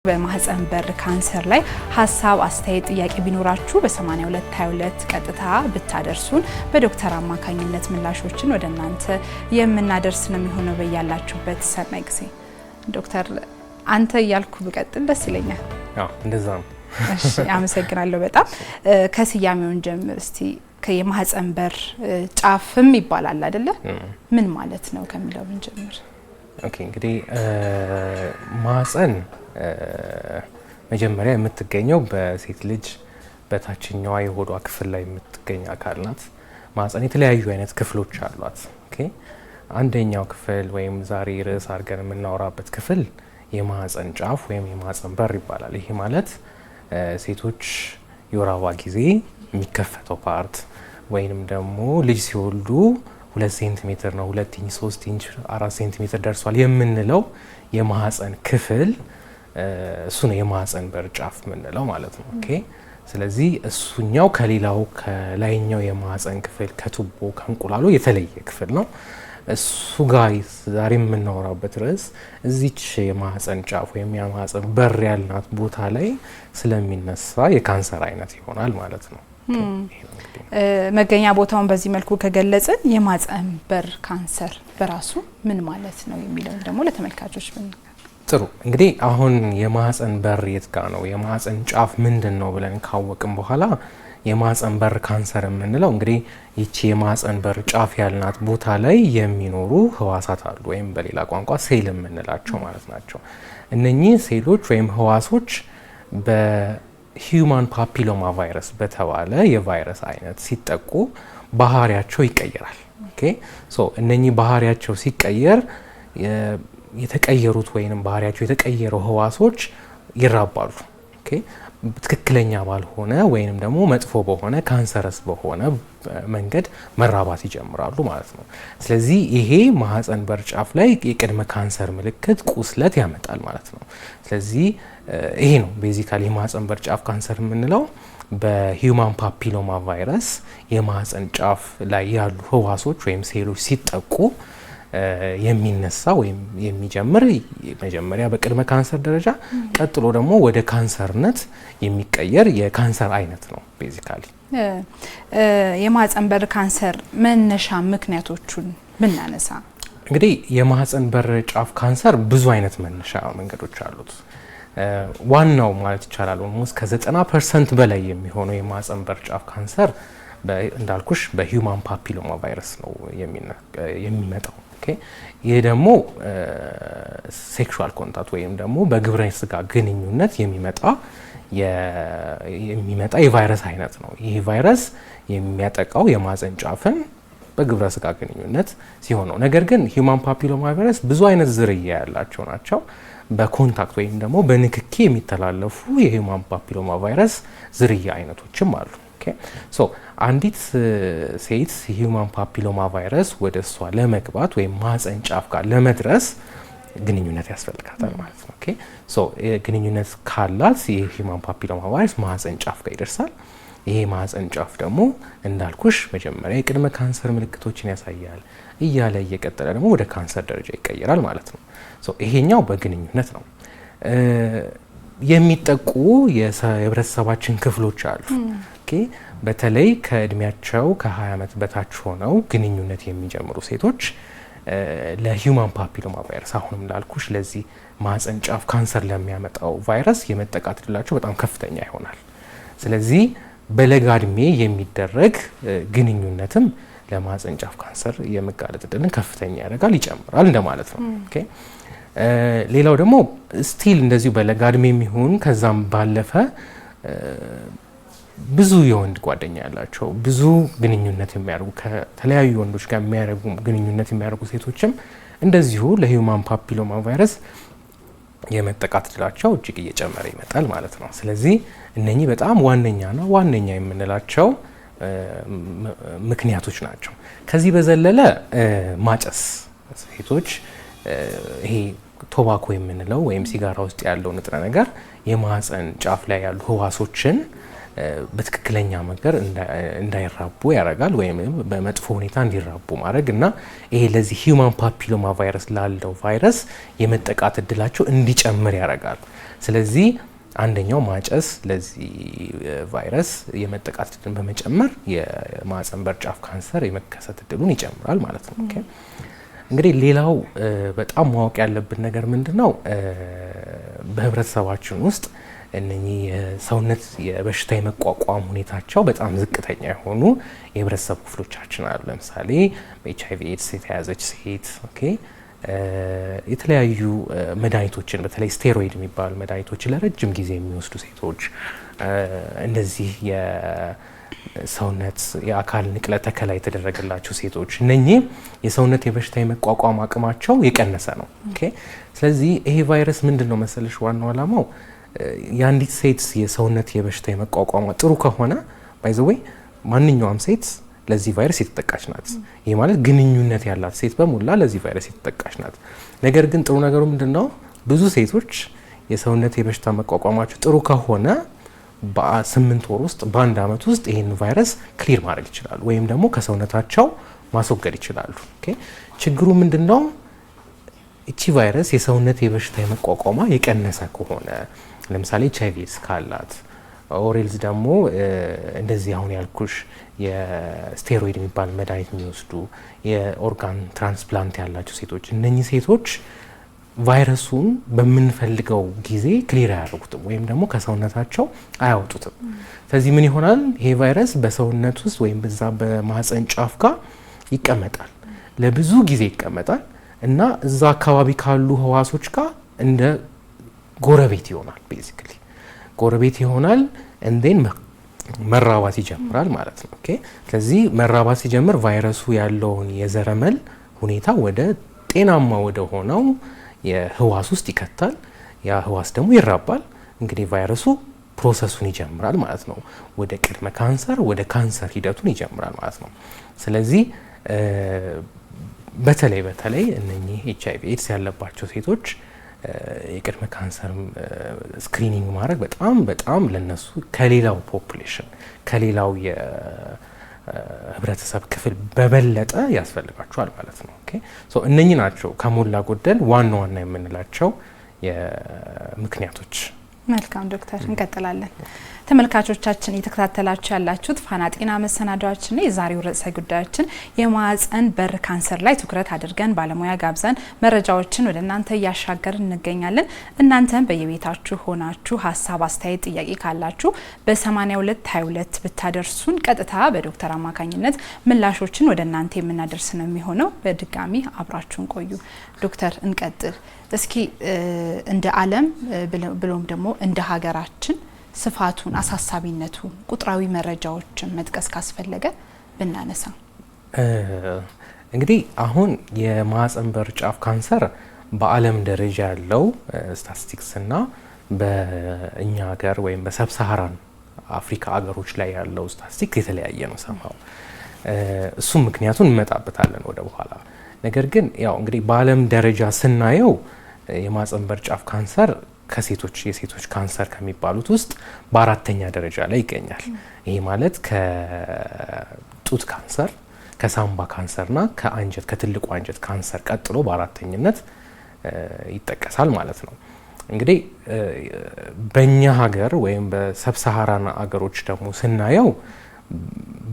በማህፀን በር ካንሰር ላይ ሐሳብ አስተያየት ጥያቄ ቢኖራችሁ በ8222 ቀጥታ ብታደርሱን በዶክተር አማካኝነት ምላሾችን ወደ እናንተ የምናደርስ ነው የሚሆነው። በያላችሁበት ሰናይ ጊዜ። ዶክተር አንተ እያልኩ ብቀጥል ደስ ይለኛል። እንደዛ ነው። እሺ አመሰግናለሁ በጣም። ከስያሜውን ጀምር እስቲ። የማህፀን በር ጫፍም ይባላል አይደለ? ምን ማለት ነው ከሚለው ጀምር። ኦኬ እንግዲህ ማህፀን መጀመሪያ የምትገኘው በሴት ልጅ በታችኛዋ የሆዷ ክፍል ላይ የምትገኝ አካል ናት። ማህፀን የተለያዩ አይነት ክፍሎች አሏት። ኦኬ አንደኛው ክፍል ወይም ዛሬ ርዕስ አድርገን የምናወራበት ክፍል የማህፀን ጫፍ ወይም የማህፀን በር ይባላል። ይሄ ማለት ሴቶች የወር አበባ ጊዜ የሚከፈተው ፓርት ወይንም ደግሞ ልጅ ሲወልዱ 2 ሴንቲሜትር ነው 2 ኢንች 3 ኢንች 4 ሴንቲሜትር ደርሷል የምንለው የማህፀን ክፍል እሱ ነው የማህፀን በር ጫፍ የምንለው ማለት ነው። ኦኬ ስለዚህ እሱኛው ከሌላው ከላይኛው የማህፀን ክፍል ከቱቦ ከእንቁላሉ የተለየ ክፍል ነው። እሱ ጋር ዛሬ የምናወራበት ርዕስ እዚች የማህፀን ጫፍ ወይም የማህፀን በር ያልናት ቦታ ላይ ስለሚነሳ የካንሰር አይነት ይሆናል ማለት ነው። መገኛ ቦታውን በዚህ መልኩ ከገለጽን የማህፀን በር ካንሰር በራሱ ምን ማለት ነው የሚለው ደግሞ ለተመልካቾች ምን ጥሩ እንግዲህ አሁን የማህፀን በር የት ጋር ነው የማህፀን ጫፍ ምንድነው ብለን ካወቅን በኋላ የማህፀን በር ካንሰር የምንለው እንግዲህ ይቺ የማህፀን በር ጫፍ ያልናት ቦታ ላይ የሚኖሩ ህዋሳት አሉ ወይም በሌላ ቋንቋ ሴል የምንላቸው ማለት ናቸው። እነኚህ ሴሎች ወይም ህዋሶች በሂዩማን ፓፒሎማ ቫይረስ በተባለ የቫይረስ አይነት ሲጠቁ ባህሪያቸው ይቀየራል። ኦኬ ሶ እነኚህ ባህሪያቸው ሲቀየር የተቀየሩት ወይንም ባህሪያቸው የተቀየረው ህዋሶች ይራባሉ። ኦኬ ትክክለኛ ባልሆነ ወይንም ደግሞ መጥፎ በሆነ ካንሰረስ በሆነ መንገድ መራባት ይጀምራሉ ማለት ነው። ስለዚህ ይሄ ማህፀን በር ጫፍ ላይ የቅድመ ካንሰር ምልክት ቁስለት ያመጣል ማለት ነው። ስለዚህ ይሄ ነው ቤዚካሊ የማህፀን በር ጫፍ ካንሰር የምንለው በሂዩማን ፓፒሎማ ቫይረስ የማህፀን ጫፍ ላይ ያሉ ህዋሶች ወይም ሴሎች ሲጠቁ የሚነሳ ወይም የሚጀምር መጀመሪያ በቅድመ ካንሰር ደረጃ ቀጥሎ ደግሞ ወደ ካንሰርነት የሚቀየር የካንሰር አይነት ነው። ቤዚካሊ የማህፀን በር ካንሰር መነሻ ምክንያቶቹን ብናነሳ እንግዲህ የማህፀን በር ጫፍ ካንሰር ብዙ አይነት መነሻ መንገዶች አሉት። ዋናው ማለት ይቻላል ኦልሞስት ከ90% በላይ የሚሆነው የማህፀን በር ጫፍ ካንሰር እንዳልኩሽ በሂዩማን ፓፒሎማ ቫይረስ ነው የሚመጣው። ይህ ደግሞ ሴክሹዋል ኮንታክት ወይም ደግሞ በግብረ ስጋ ግንኙነት የሚመጣ የቫይረስ አይነት ነው። ይህ ቫይረስ የሚያጠቃው የማህፀን ጫፍን በግብረ ስጋ ግንኙነት ሲሆን ነው። ነገር ግን ሂዩማን ፓፒሎማ ቫይረስ ብዙ አይነት ዝርያ ያላቸው ናቸው። በኮንታክት ወይም ደግሞ በንክኪ የሚተላለፉ የሂዩማን ፓፒሎማ ቫይረስ ዝርያ አይነቶችም አሉ። ሶ አንዲት ሴት ሂዩማን ፓፒሎማ ቫይረስ ወደ እሷ ለመግባት ወይም ማህፀን ጫፍ ጋር ለመድረስ ግንኙነት ያስፈልጋታል ማለት ነው። ኦኬ ሶ ግንኙነት ካላት የሂዩማን ፓፒሎማ ቫይረስ ማህፀን ጫፍ ጋር ይደርሳል። ይሄ ማህፀን ጫፍ ደግሞ እንዳልኩሽ መጀመሪያ የቅድመ ካንሰር ምልክቶችን ያሳያል እያለ እየቀጠለ ደግሞ ወደ ካንሰር ደረጃ ይቀየራል ማለት ነው። ሶ ይሄኛው በግንኙነት ነው። የሚጠቁ የህብረተሰባችን ክፍሎች አሉ። በተለይ ከእድሜያቸው ከ20 ዓመት በታች ሆነው ግንኙነት የሚጀምሩ ሴቶች ለሂዩማን ፓፒሎማ ቫይረስ አሁንም እንዳልኩሽ ለዚህ ማህፀን ጫፍ ካንሰር ለሚያመጣው ቫይረስ የመጠቃት እድላቸው በጣም ከፍተኛ ይሆናል። ስለዚህ በለጋ እድሜ የሚደረግ ግንኙነትም ለማህፀን ጫፍ ካንሰር የመጋለጥ እድልን ከፍተኛ ያደርጋል፣ ይጨምራል እንደማለት ነው። ኦኬ ሌላው ደግሞ ስቲል እንደዚሁ በለጋ እድሜ የሚሆን ከዛም ባለፈ ብዙ የወንድ ጓደኛ ያላቸው ብዙ ግንኙነት የሚያደርጉ ከተለያዩ ወንዶች ጋር ግንኙነት የሚያደርጉ ሴቶችም እንደዚሁ ለሂዩማን ፓፒሎማ ቫይረስ የመጠቃት እድላቸው እጅግ እየጨመረ ይመጣል ማለት ነው። ስለዚህ እነኚህ በጣም ዋነኛ የምንላቸው ምክንያቶች ናቸው። ከዚህ በዘለለ ማጨስ ሴቶች ይሄ ቶባኮ የምንለው ወይም ሲጋራ ውስጥ ያለው ንጥረ ነገር የማህፀን ጫፍ ላይ ያሉ ህዋሶችን በትክክለኛ መንገድ እንዳይራቡ ያደርጋል ወይም በመጥፎ ሁኔታ እንዲራቡ ማድረግ እና ይሄ ለዚህ ሂዩማን ፓፒሎማ ቫይረስ ላለው ቫይረስ የመጠቃት እድላቸው እንዲጨምር ያደርጋል። ስለዚህ አንደኛው ማጨስ ለዚህ ቫይረስ የመጠቃት እድልን በመጨመር የማህጸን በር ጫፍ ካንሰር የመከሰት እድሉን ይጨምራል ማለት ነው። እንግዲህ ሌላው በጣም ማወቅ ያለብን ነገር ምንድነው? በህብረተሰባችን ውስጥ እነኚህ የሰውነት የበሽታ የመቋቋም ሁኔታቸው በጣም ዝቅተኛ የሆኑ የህብረተሰብ ክፍሎቻችን አሉ። ለምሳሌ በኤችአይቪ ኤድስ የተያዘች ሴት፣ የተለያዩ መድኃኒቶችን በተለይ ስቴሮይድ የሚባሉ መድኃኒቶችን ለረጅም ጊዜ የሚወስዱ ሴቶች፣ እንደዚህ የሰውነት የአካል ንቅለ ተከላ የተደረገላቸው ሴቶች፣ እነኚህ የሰውነት የበሽታ የመቋቋም አቅማቸው የቀነሰ ነው። ስለዚህ ይሄ ቫይረስ ምንድን ነው መሰለሽ ዋናው ዓላማው የአንዲት ሴት የሰውነት የበሽታ የመቋቋሟ ጥሩ ከሆነ ባይዘወይ ማንኛውም ሴት ለዚህ ቫይረስ የተጠቃች ናት። ይህ ማለት ግንኙነት ያላት ሴት በሙላ ለዚህ ቫይረስ የተጠቃች ናት። ነገር ግን ጥሩ ነገሩ ምንድነው? ብዙ ሴቶች የሰውነት የበሽታ መቋቋማቸው ጥሩ ከሆነ በ8 ወር ውስጥ በ1 ዓመት ውስጥ ይህን ቫይረስ ክሊር ማድረግ ይችላሉ ወይም ደግሞ ከሰውነታቸው ማስወገድ ይችላሉ። ችግሩ ምንድነው? እቺ ቫይረስ የሰውነት የበሽታ የመቋቋሟ የቀነሰ ከሆነ ለምሳሌ ኤችአይቪ ካላት ኦሬልዝ ደግሞ እንደዚህ አሁን ያልኩሽ የስቴሮይድ የሚባል መድኃኒት የሚወስዱ የኦርጋን ትራንስፕላንት ያላቸው ሴቶች እነኚህ ሴቶች ቫይረሱን በምንፈልገው ጊዜ ክሊር አያደርጉትም ወይም ደግሞ ከሰውነታቸው አያወጡትም። ስለዚህ ምን ይሆናል? ይሄ ቫይረስ በሰውነት ውስጥ ወይም በዛ በማህጸን ጫፍ ጋር ይቀመጣል፣ ለብዙ ጊዜ ይቀመጣል እና እዛ አካባቢ ካሉ ህዋሶች ጋር እንደ ጎረቤት ይሆናል። ቤዚክሊ ጎረቤት ይሆናል እንዴን መራባት ይጀምራል ማለት ነው። ስለዚህ መራባት ሲጀምር ቫይረሱ ያለውን የዘረመል ሁኔታ ወደ ጤናማ ወደ ሆነው የህዋስ ውስጥ ይከታል። ያ ህዋስ ደግሞ ይራባል። እንግዲህ ቫይረሱ ፕሮሰሱን ይጀምራል ማለት ነው። ወደ ቅድመ ካንሰር ወደ ካንሰር ሂደቱን ይጀምራል ማለት ነው። ስለዚህ በተለይ እነኚህ ኤችአይቪ ኤድስ ያለባቸው ሴቶች የቅድመ ካንሰር ስክሪኒንግ ማድረግ በጣም ለነሱ ከሌላው ፖፑሌሽን ከሌላው የህብረተሰብ ክፍል በበለጠ ያስፈልጋቸዋል ማለት ነው። እነኚህ ናቸው ከሞላ ጎደል ዋና የምንላቸው ምክንያቶች። መልካም ዶክተር፣ እንቀጥላለን። ተመልካቾቻችን እየተከታተላችሁ ያላችሁት ፋና ጤና መሰናዷችን ነው። የዛሬው ርዕሰ ጉዳያችን የማህጸን በር ካንሰር ላይ ትኩረት አድርገን ባለሙያ ጋብዘን መረጃዎችን ወደ እናንተ እያሻገርን እንገኛለን። እናንተም በየቤታችሁ ሆናችሁ ሀሳብ፣ አስተያየት፣ ጥያቄ ካላችሁ በ8222 ብታደርሱን ቀጥታ በዶክተር አማካኝነት ምላሾችን ወደ እናንተ የምናደርስ ነው የሚሆነው። በድጋሚ አብራችሁን ቆዩ። ዶክተር እንቀጥል እስኪ እንደ ዓለም ብሎም ደግሞ እንደ ሀገራችን ስፋቱን፣ አሳሳቢነቱን፣ ቁጥራዊ መረጃዎችን መጥቀስ ካስፈለገ ብናነሳ። እንግዲህ አሁን የማህጸን በር ጫፍ ካንሰር በዓለም ደረጃ ያለው ስታቲስቲክስ እና በእኛ ሀገር ወይም በሰብሳሃራን አፍሪካ ሀገሮች ላይ ያለው ስታቲስቲክስ የተለያየ ነው ሰማው። እሱም ምክንያቱን እንመጣበታለን ወደ በኋላ። ነገር ግን ያው እንግዲህ በዓለም ደረጃ ስናየው የማህጸን በር ጫፍ ካንሰር የሴቶች ካንሰር ከሚባሉት ውስጥ በአራተኛ ደረጃ ላይ ይገኛል። ይሄ ማለት ከጡት ካንሰር፣ ከሳምባ ካንሰርና ከትልቁ አንጀት ካንሰር ቀጥሎ በአራተኝነት ይጠቀሳል ማለት ነው። እንግዲህ በእኛ ሀገር ወይም በሰብሳሃራን ሀገሮች ደግሞ ስናየው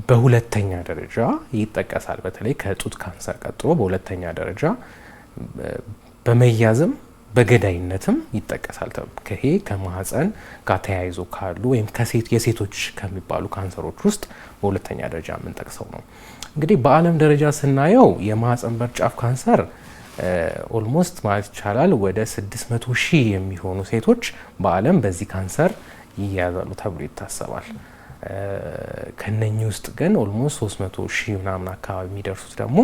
በሁለተኛ ደረጃ ይጠቀሳል። በተለይ ከጡት ካንሰር ቀጥሎ በሁለተኛ ደረጃ በመያዝም በገዳይነትም ይጠቀሳል። ይሄ ከማህጸን ጋር ተያይዞ ካሉ ወይም የሴቶች ከሚባሉ ካንሰሮች ውስጥ በሁለተኛ ደረጃ የምንጠቅሰው ነው። እንግዲህ በዓለም ደረጃ ስናየው የማህጸን በር ጫፍ ካንሰር ኦልሞስት ማለት ይቻላል ወደ 600,000 የሚሆኑ ሴቶች በዓለም በዚህ ካንሰር ይያዛሉ ተብሎ ይታሰባል። ከነኚህ ውስጥ ግን ኦልሞስት 300,000 ምናምን አካባቢ የሚደርሱት ደግሞ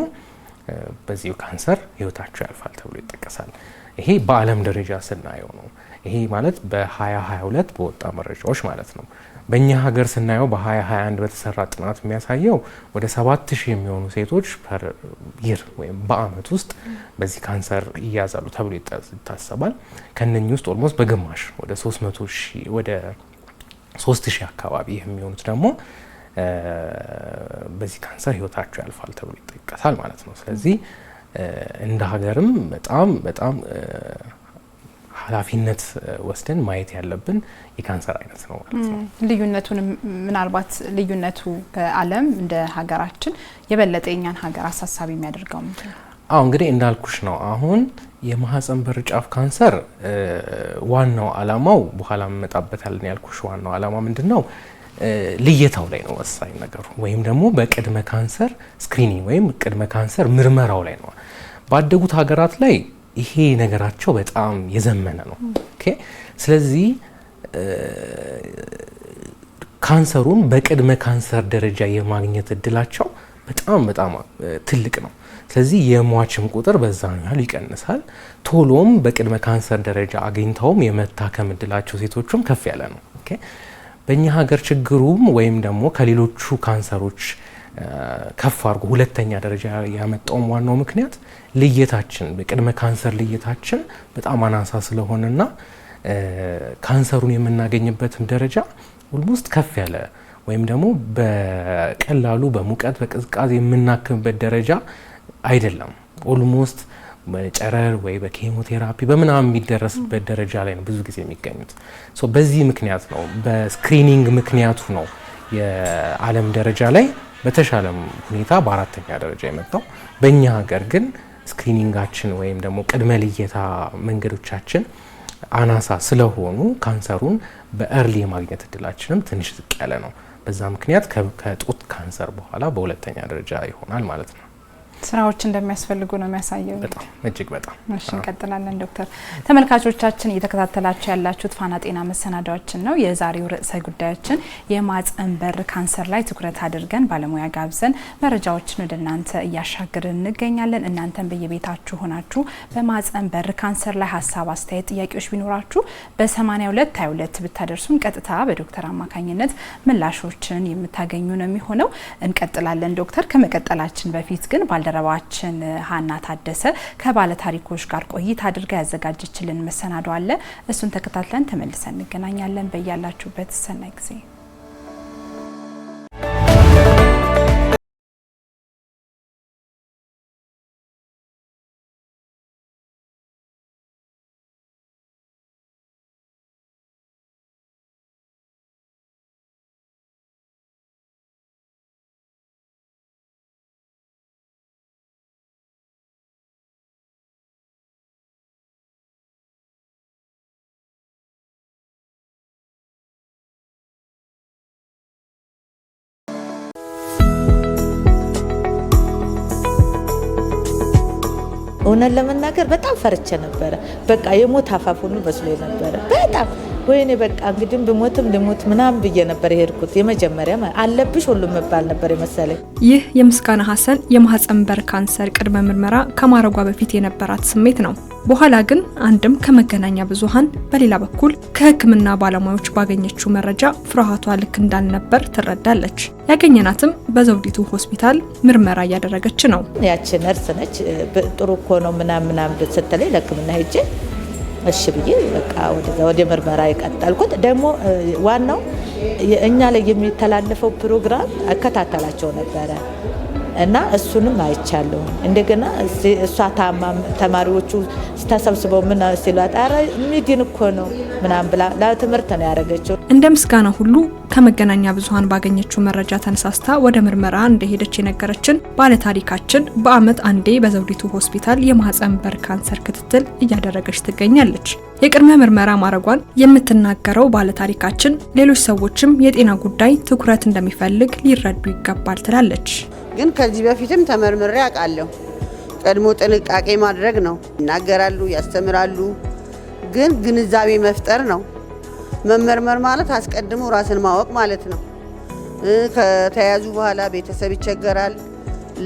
በዚህ ካንሰር ህይወታቸው ያልፋል ተብሎ ይጠቀሳል። ይሄ በዓለም ደረጃ ስናየው ነው። ይሄ ማለት በ2022 በወጣ መረጃዎች ማለት ነው። በእኛ ሀገር ስናየው በ2021 በተሰራ ጥናት የሚያሳየው ወደ 7,000 የሚሆኑ ሴቶች ፐር ይር ወይም በአመት ውስጥ በዚህ ካንሰር ይያዛሉ ተብሎ ይታሰባል። ከነኚህ ውስጥ ኦልሞስት በግማሽ ወደ 300,000 ወደ 3000 አካባቢ የሚሆኑት ደግሞ በዚህ ካንሰር ህይወታቸው ያልፋል ተብሎ ይጠቀሳል ማለት ነው። ስለዚህ እንደ ሀገርም በጣም ኃላፊነት ወስደን ማየት ያለብን የካንሰር አይነት ነው ማለት ነው። ልዩነቱን ምናልባት ልዩነቱ ከዓለም እንደ ሀገራችን የበለጠ የኛን ሀገር አሳሳቢ የሚያደርገው ምንድን ነው? እንግዲህ እንዳልኩሽ ነው። አሁን የማህፀን በር ጫፍ ካንሰር ዋናው አላማው በኋላ መጣበታለን ያልኩሽ ዋናው አላማ ምንድነው? ልየታው ላይ ነው ወሳኝ ነገሩ፣ ወይም ደግሞ በቅድመ ካንሰር ስክሪኒንግ ወይም ቅድመ ካንሰር ምርመራው ላይ ነው። ባደጉት ሀገራት ላይ ይሄ ነገራቸው በጣም የዘመነ ነው። ኦኬ። ስለዚህ ካንሰሩን በቅድመ ካንሰር ደረጃ የማግኘት እድላቸው በጣም ትልቅ ነው። ስለዚህ የሟችም ቁጥር በዛ ነው ያህል ይቀንሳል። ቶሎም በቅድመ ካንሰር ደረጃ አግኝተውም የመታከም እድላቸው ሴቶቹም ከፍ ያለ ነው። ኦኬ። በእኛ ሀገር ችግሩም ወይም ደግሞ ከሌሎቹ ካንሰሮች ከፍ አድርጎ ሁለተኛ ደረጃ ያመጣውም ዋናው ምክንያት ልየታችን በቅድመ ካንሰር ልየታችን በጣም አናሳ ስለሆነና ካንሰሩን የምናገኝበትም ደረጃ ኦልሞስት ከፍ ያለ ወይም ደግሞ በቀላሉ በሙቀት በቅዝቃዜ የምናክምበት ደረጃ አይደለም። ኦልሞስት በጨረር ወይ በኬሞቴራፒ በምናምን የሚደረስበት ደረጃ ላይ ነው ብዙ ጊዜ የሚገኙት። በዚህ ምክንያት ነው በስክሪኒንግ ምክንያቱ ነው የዓለም ደረጃ ላይ በተሻለ ሁኔታ በአራተኛ ደረጃ የመጣው። በእኛ ሀገር ግን ስክሪኒንጋችን ወይም ደግሞ ቅድመ ልየታ መንገዶቻችን አናሳ ስለሆኑ ካንሰሩን በእርሊ የማግኘት እድላችንም ትንሽ ዝቅ ያለ ነው። በዛ ምክንያት ከጡት ካንሰር በኋላ በሁለተኛ ደረጃ ይሆናል ማለት ነው። ስራዎች እንደሚያስፈልጉ ነው የሚያሳየው። እጅግ በጣም እሺ፣ እንቀጥላለን ዶክተር። ተመልካቾቻችን እየተከታተላችሁ ያላችሁት ፋና ጤና መሰናዳዎችን ነው። የዛሬው ርዕሰ ጉዳያችን የማህፀን በር ካንሰር ላይ ትኩረት አድርገን ባለሙያ ጋብዘን መረጃዎችን ወደ እናንተ እያሻገርን እንገኛለን። እናንተም በየቤታችሁ ሆናችሁ በማህፀን በር ካንሰር ላይ ሀሳብ፣ አስተያየት፣ ጥያቄዎች ቢኖራችሁ በ8222 ብታደርሱን ቀጥታ በዶክተር አማካኝነት ምላሾችን የምታገኙ ነው የሚሆነው። እንቀጥላለን ዶክተር። ከመቀጠላችን በፊት ግን ባልደረባችን ሀና ታደሰ ከባለ ታሪኮች ጋር ቆይታ አድርጋ ያዘጋጀችልን መሰናዶ አለ። እሱን ተከታትለን ተመልሰን እንገናኛለን። በያላችሁበት ሰናይ ጊዜ። እውነት ለመናገር በጣም ፈርቼ ነበረ። በቃ የሞት አፋፍ ሁሉ መስሎኝ ነበረ። በጣም ወይኔ በቃ እንግዲህ ብሞትም ልሞት ምናምን ብዬ ነበር የሄድኩት። የመጀመሪያ አለብሽ ሁሉ መባል ነበር የመሰለኝ። ይህ የምስጋና ሀሰን የማህፀን በር ካንሰር ቅድመ ምርመራ ከማረጓ በፊት የነበራት ስሜት ነው። በኋላ ግን አንድም ከመገናኛ ብዙሃን በሌላ በኩል ከሕክምና ባለሙያዎች ባገኘችው መረጃ ፍርሃቷ ልክ እንዳልነበር ትረዳለች። ያገኘናትም በዘውዲቱ ሆስፒታል ምርመራ እያደረገች ነው። ያቺ ነርስ ነች። ጥሩ እኮ ነው ምናምን ስትለኝ ለሕክምና ሄጄ እሺ ብዬ በቃ ወደ ምርመራ የቀጠልኩት። ደግሞ ዋናው እኛ ላይ የሚተላለፈው ፕሮግራም አከታተላቸው ነበረ እና እሱንም አይቻለሁ። እንደገና እሷ ተማሪዎቹ ተሰብስበው ምን ሲሏት አረ ሚዲን እኮ ነው ምናምን ብላ ለትምህርት ነው ያደረገችው። እንደ ምስጋና ሁሉ ከመገናኛ ብዙሃን ባገኘችው መረጃ ተነሳስታ ወደ ምርመራ እንደሄደች የነገረችን ባለታሪካችን በአመት አንዴ በዘውዲቱ ሆስፒታል የማህፀን በር ካንሰር ክትትል እያደረገች ትገኛለች። የቅድመ ምርመራ ማረጓን የምትናገረው ባለታሪካችን ሌሎች ሰዎችም የጤና ጉዳይ ትኩረት እንደሚፈልግ ሊረዱ ይገባል ትላለች። ግን ከዚህ በፊትም ተመርምሬ አውቃለሁ። ቀድሞ ጥንቃቄ ማድረግ ነው ይናገራሉ፣ ያስተምራሉ። ግን ግንዛቤ መፍጠር ነው። መመርመር ማለት አስቀድሞ ራስን ማወቅ ማለት ነው። ከተያዙ በኋላ ቤተሰብ ይቸገራል።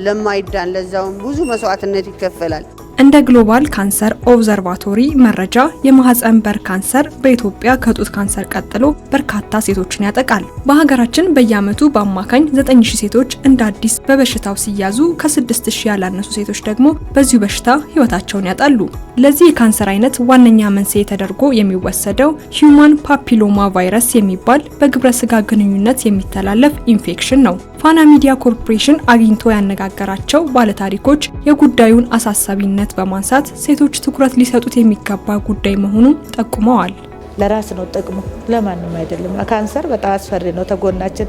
ለማይዳን ለዛውም ብዙ መስዋዕትነት ይከፈላል። እንደ ግሎባል ካንሰር ኦብዘርቫቶሪ መረጃ የማህፀን በር ካንሰር በኢትዮጵያ ከጡት ካንሰር ቀጥሎ በርካታ ሴቶችን ያጠቃል። በሀገራችን በየዓመቱ በአማካኝ 9000 ሴቶች እንደ አዲስ በበሽታው ሲያዙ ከ6000 ያላነሱ ሴቶች ደግሞ በዚሁ በሽታ ህይወታቸውን ያጣሉ። ለዚህ የካንሰር አይነት ዋነኛ መንስኤ ተደርጎ የሚወሰደው ሂዩማን ፓፒሎማ ቫይረስ የሚባል በግብረ ስጋ ግንኙነት የሚተላለፍ ኢንፌክሽን ነው። ፋና ሚዲያ ኮርፖሬሽን አግኝቶ ያነጋገራቸው ባለታሪኮች የጉዳዩን አሳሳቢነት በማንሳት ሴቶች ትኩረት ሊሰጡት የሚገባ ጉዳይ መሆኑን ጠቁመዋል። ለራስ ነው ጥቅሙ፣ ለማንም አይደለም። ካንሰር በጣም አስፈሪ ነው። ተጎናችን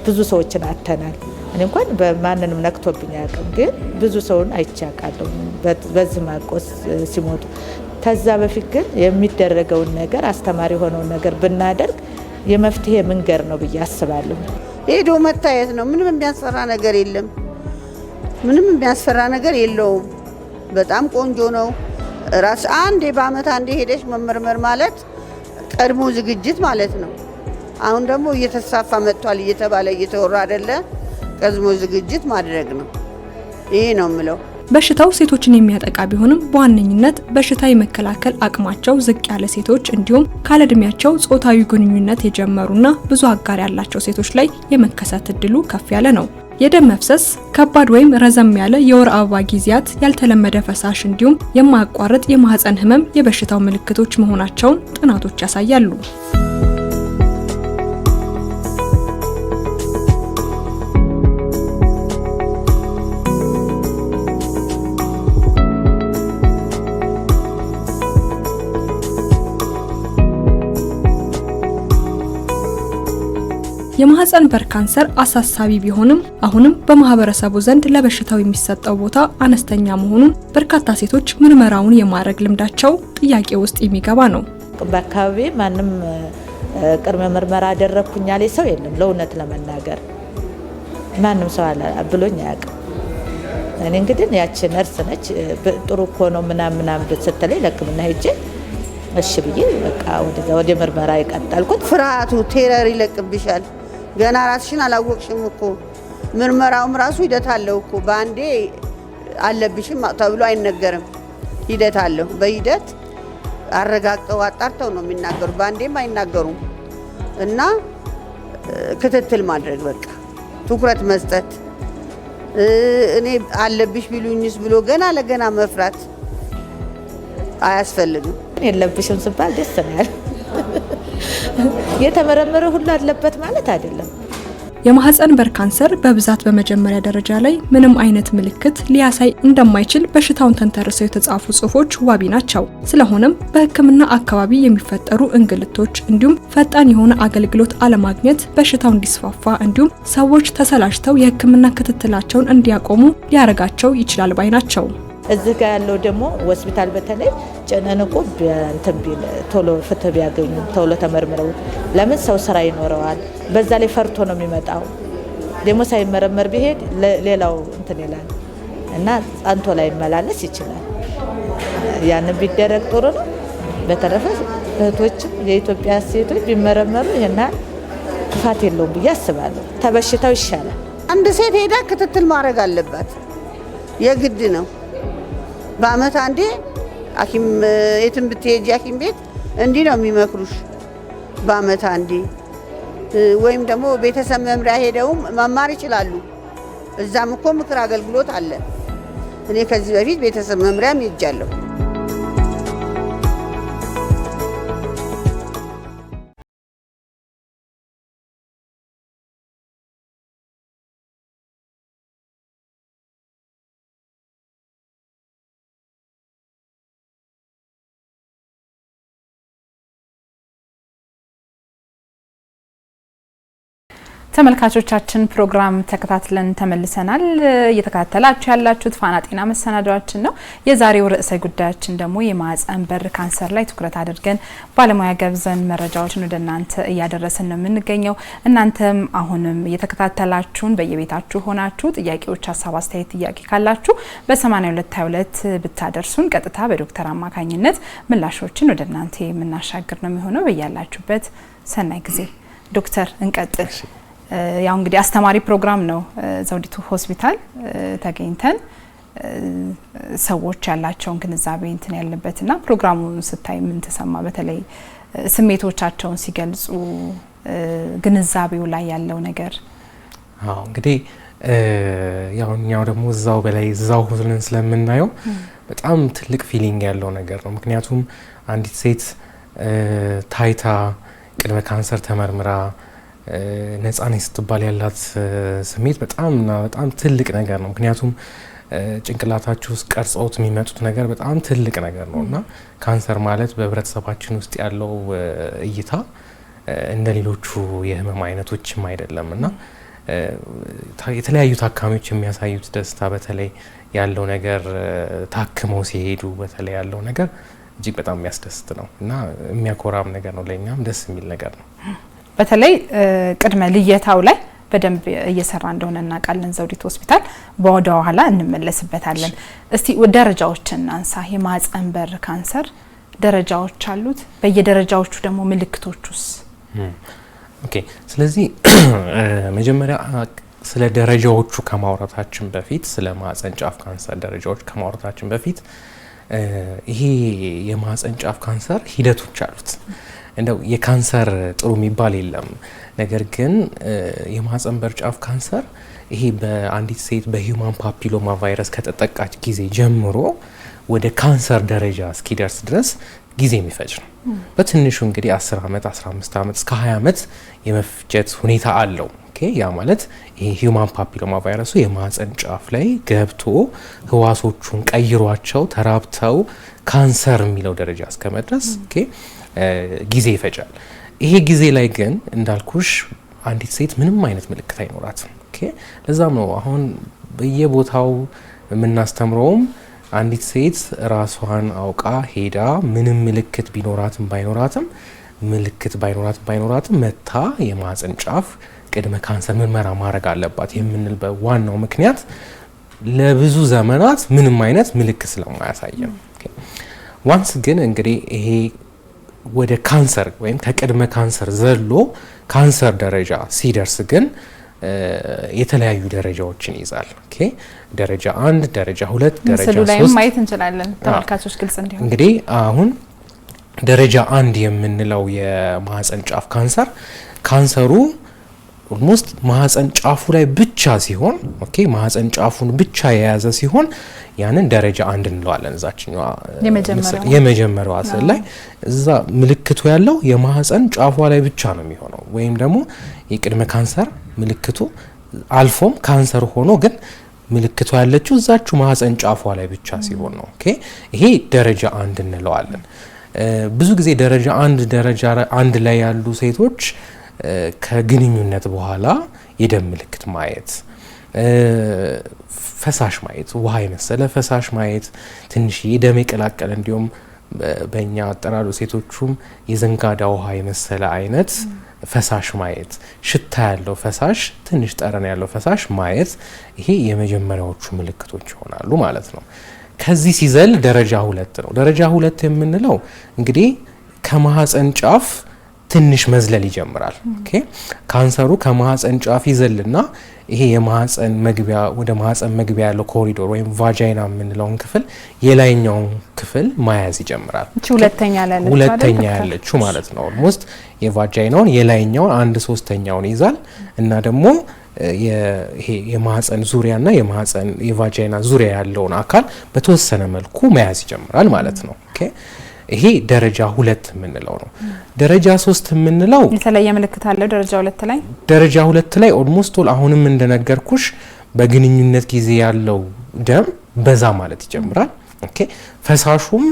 ብዙ ሰዎችን አተናል። እኔ እንኳን በማንንም ነክቶብኝ አያውቅም፣ ግን ብዙ ሰውን አይቻቃለሁ በዚህ ማቆስ ሲሞቱ። ከዛ በፊት ግን የሚደረገውን ነገር አስተማሪ የሆነውን ነገር ብናደርግ የመፍትሄ መንገድ ነው ብዬ አስባለሁ። ሄዶ መታየት ነው። ምንም የሚያስፈራ ነገር የለም። ምንም የሚያስፈራ ነገር የለውም። በጣም ቆንጆ ነው። ራስ አንዴ በአመት አንዴ ሄደሽ መመርመር ማለት ቀድሞ ዝግጅት ማለት ነው። አሁን ደግሞ እየተስፋፋ መጥቷል እየተባለ እየተወራ አይደለ? ቀድሞ ዝግጅት ማድረግ ነው። ይሄ ነው የምለው። በሽታው ሴቶችን የሚያጠቃ ቢሆንም በዋነኝነት በሽታ የመከላከል አቅማቸው ዝቅ ያለ ሴቶች እንዲሁም ካለእድሜያቸው ጾታዊ ግንኙነት የጀመሩና ብዙ አጋር ያላቸው ሴቶች ላይ የመከሰት እድሉ ከፍ ያለ ነው። የደም መፍሰስ፣ ከባድ ወይም ረዘም ያለ የወር አበባ ጊዜያት፣ ያልተለመደ ፈሳሽ እንዲሁም የማያቋርጥ የማህፀን ህመም የበሽታው ምልክቶች መሆናቸውን ጥናቶች ያሳያሉ። የማህፀን በር ካንሰር አሳሳቢ ቢሆንም አሁንም በማህበረሰቡ ዘንድ ለበሽታው የሚሰጠው ቦታ አነስተኛ መሆኑን በርካታ ሴቶች ምርመራውን የማድረግ ልምዳቸው ጥያቄ ውስጥ የሚገባ ነው። በአካባቢ ማንም ቅድመ ምርመራ አደረኩኝ ያለ ሰው የለም። ለእውነት ለመናገር ማንም ሰው ብሎኝ አያውቅም። እኔ እንግዲህ ያቺ ነርስ ነች ጥሩ እኮ ነው ምናምን ስትለኝ ለሕክምና ሄጄ እሺ ብዬ በቃ ወደ ምርመራ ይቀጣልኩት። ፍርሃቱ ቴረር ይለቅብሻል። ገና ራስሽን አላወቅሽም እኮ ምርመራውም ራሱ ሂደት አለው እኮ በአንዴ አለብሽም ተብሎ አይነገርም። ሂደት አለው። በሂደት አረጋግጠው አጣርተው ነው የሚናገሩ። በአንዴም አይናገሩም። እና ክትትል ማድረግ በቃ ትኩረት መስጠት። እኔ አለብሽ ቢሉኝስ ብሎ ገና ለገና መፍራት አያስፈልግም። የለብሽም ሲባል ደስ ነው ያለ። የተመረመረ ሁሉ አለበት ማለት አይደለም። የማህፀን በር ካንሰር በብዛት በመጀመሪያ ደረጃ ላይ ምንም አይነት ምልክት ሊያሳይ እንደማይችል በሽታውን ተንተርሰው የተጻፉ ጽሑፎች ዋቢ ናቸው። ስለሆነም በሕክምና አካባቢ የሚፈጠሩ እንግልቶች እንዲሁም ፈጣን የሆነ አገልግሎት አለማግኘት በሽታው እንዲስፋፋ እንዲሁም ሰዎች ተሰላችተው የሕክምና ክትትላቸውን እንዲያቆሙ ሊያረጋቸው ይችላል ባይ ናቸው። እዚህ ጋር ያለው ደግሞ ሆስፒታል በተለይ ጨነንቆ እንትን ቢል ቶሎ ፍትህ ቢያገኙ ቶሎ ተመርምረው፣ ለምን ሰው ስራ ይኖረዋል። በዛ ላይ ፈርቶ ነው የሚመጣው። ደግሞ ሳይመረመር ቢሄድ ሌላው እንትን ይላል እና ጸንቶ ላይ መላለስ ይችላል። ያንን ቢደረግ ጥሩ ነው። በተረፈ እህቶችም የኢትዮጵያ ሴቶች ቢመረመሩ ይሄና ክፋት የለውም ብዬ አስባለሁ። ተበሽታው ይሻላል። አንድ ሴት ሄዳ ክትትል ማድረግ አለባት፣ የግድ ነው። በአመት አንዴ ሐኪም የትም ብትሄጂ ሐኪም ቤት እንዲህ ነው የሚመክሩሽ። በአመት አንዴ ወይም ደግሞ ቤተሰብ መምሪያ ሄደውም መማር ይችላሉ። እዛም እኮ ምክር አገልግሎት አለ። እኔ ከዚህ በፊት ቤተሰብ መምሪያም ሄጃለሁ። ተመልካቾቻችን ፕሮግራም ተከታትለን ተመልሰናል። እየተከታተላችሁ ያላችሁት ፋና ጤና መሰናዷችን ነው። የዛሬው ርዕሰ ጉዳያችን ደግሞ የማህፀን በር ካንሰር ላይ ትኩረት አድርገን ባለሙያ ገብዘን መረጃዎችን ወደ እናንተ እያደረስን ነው የምንገኘው። እናንተም አሁንም እየተከታተላችሁን በየቤታችሁ ሆናችሁ ጥያቄዎች፣ ሀሳብ፣ አስተያየት፣ ጥያቄ ካላችሁ በ8222 ብታደርሱን ቀጥታ በዶክተር አማካኝነት ምላሾችን ወደ እናንተ የምናሻግር ነው የሚሆነው። በያላችሁበት ሰናይ ጊዜ። ዶክተር እንቀጥል። ያው እንግዲህ አስተማሪ ፕሮግራም ነው። ዘውዲቱ ሆስፒታል ተገኝተን ሰዎች ያላቸውን ግንዛቤ እንትን ያለበትና ፕሮግራሙን ስታይ ምን ተሰማ? በተለይ ስሜቶቻቸውን ሲገልጹ ግንዛቤው ላይ ያለው ነገር። አዎ እንግዲህ ያው እኛው ደግሞ እዛው በላይ እዛው ሆነን ስለምናየው በጣም ትልቅ ፊሊንግ ያለው ነገር ነው። ምክንያቱም አንዲት ሴት ታይታ ቅድመ ካንሰር ተመርምራ ነፃ ነኝ ስትባል ያላት ስሜት በጣም ትልቅ ነገር ነው። ምክንያቱም ጭንቅላታችሁ ውስጥ ቀርጸውት የሚመጡት ነገር በጣም ትልቅ ነገር ነው እና ካንሰር ማለት በህብረተሰባችን ውስጥ ያለው እይታ እንደ ሌሎቹ የህመም አይነቶችም አይደለም እና የተለያዩ ታካሚዎች የሚያሳዩት ደስታ በተለይ ያለው ነገር ታክመው ሲሄዱ በተለይ ያለው ነገር እጅግ በጣም የሚያስደስት ነው እና የሚያኮራም ነገር ነው። ለኛም ደስ የሚል ነገር ነው። በተለይ ቅድመ ልየታው ላይ በደንብ እየሰራ እንደሆነ እናውቃለን ዘውዲቱ ሆስፒታል። ወደ ኋላ እንመለስበታለን። እስቲ ደረጃዎችን አንሳ። የማህጸን በር ካንሰር ደረጃዎች አሉት። በየደረጃዎቹ ደግሞ ምልክቶቹስ? ኦኬ። ስለዚህ መጀመሪያ ስለ ደረጃዎቹ ከማውራታችን በፊት ስለ ማህጸን ጫፍ ካንሰር ደረጃዎች ከማውራታችን በፊት ይሄ የማህጸን ጫፍ ካንሰር ሂደቶች አሉት። እንደው የካንሰር ጥሩ የሚባል የለም። ነገር ግን የማህጸን በር ጫፍ ካንሰር ይሄ በአንዲት ሴት በሂዩማን ፓፒሎማ ቫይረስ ከተጠቃች ጊዜ ጀምሮ ወደ ካንሰር ደረጃ እስኪደርስ ድረስ ጊዜ የሚፈጅ ነው። በትንሹ እንግዲህ 10 ዓመት 15 ዓመት እስከ 20 ዓመት የመፍጀት ሁኔታ አለው። ያ ማለት ይሄ ሂዩማን ፓፒሎማ ቫይረሱ የማህጸን ጫፍ ላይ ገብቶ ህዋሶቹን ቀይሯቸው ተራብተው ካንሰር የሚለው ደረጃ እስከመድረስ ጊዜ ይፈጃል። ይሄ ጊዜ ላይ ግን እንዳልኩሽ አንዲት ሴት ምንም አይነት ምልክት አይኖራትም። ለዛም ነው አሁን በየቦታው የምናስተምረውም አንዲት ሴት ራሷን አውቃ ሄዳ ምንም ምልክት ቢኖራትም ባይኖራትም መታ የማህጸን ጫፍ ቅድመ ካንሰር ምርመራ ማድረግ አለባት የምንልበት ዋናው ምክንያት ለብዙ ዘመናት ምንም አይነት ምልክት ስለማያሳይ ነው። ዋንስ ግን እንግዲህ ይሄ ወደ ካንሰር ወይም ከቅድመ ካንሰር ዘሎ ካንሰር ደረጃ ሲደርስ ግን የተለያዩ ደረጃዎችን ይዛል። ደረጃ 1፣ ደረጃ 2፣ ደረጃ 3 ላይ ማየት እንችላለን ተመልካቾች ግልጽ እንዲሆን። እንግዲህ አሁን ደረጃ 1 የምንለው የማህጸን ጫፍ ካንሰሩ ኦልሞስት ማህጸን ጫፉ ላይ ብቻ ሲሆን ማህጸን ጫፉን ብቻ የያዘ ሲሆን ያንን ደረጃ 1 እንለዋለን። እዛችኛዋ የመጀመሪያዋ ስዕል ላይ እዛ ምልክቱ ያለው የማህጸን ጫፏ ላይ ብቻ ነው የሚሆነው ወይም ደግሞ የቅድመ ካንሰር ምልክቱ አልፎም ካንሰር ሆኖ ግን ምልክቱ ያለችው እዛችሁ ማህጸን ጫፏ ላይ ብቻ ሲሆን ነው። ይሄ ደረጃ 1 እንለዋለን። ብዙ ጊዜ ደረጃ 1 ላይ ያሉ ሴቶች ከግንኙነት በኋላ የደም ምልክት ማየት፣ ፈሳሽ ማየት፣ ውሃ የመሰለ ፈሳሽ ማየት፣ ትንሽ የደም የቀላቀለ እንዲሁም በእኛ አጠራሩ ሴቶቹም የዘንጋዳ ውሃ የመሰለ አይነት ፈሳሽ ማየት፣ ሽታ ያለው ፈሳሽ፣ ትንሽ ጠረን ያለው ፈሳሽ ማየት፣ ይሄ የመጀመሪያዎቹ ምልክቶች ይሆናሉ ማለት ነው። ከዚህ ሲዘል ደረጃ 2 ነው። ደረጃ 2 የምንለው እንግዲህ ከማህጸን ጫፍ ትንሽ መዝለል ይጀምራል። ካንሰሩ ከማህጸን ጫፍ ይዘልና ይሄ የማህጸን መግቢያ ወደ ማህጸን መግቢያ ያለው ኮሪዶር ወይም ቫጃይና የምንለውን ክፍል የላይኛውን ክፍል ማያዝ ይጀምራል። ሁለተኛ ያለችው ማለት ነው። ኦልሞስት የቫጃይናውን የላይኛውን 1/3ኛውን ይዛል እና ደግሞ ይሄ የማህጸን ዙሪያና የቫጃይና ዙሪያ ያለውን አካል በተወሰነ መልኩ መያዝ ይጀምራል ማለት ነው። ይሄ ደረጃ 2 የምንለው ነው። ደረጃ 3 የምንለው የተለየ ምልክት አለው። ደረጃ 2 ላይ ኦልሞስት አሁንም እንደነገርኩሽ በግንኙነት ጊዜ ያለው ደም በዛ ማለት ይጀምራል። ፈሳሹም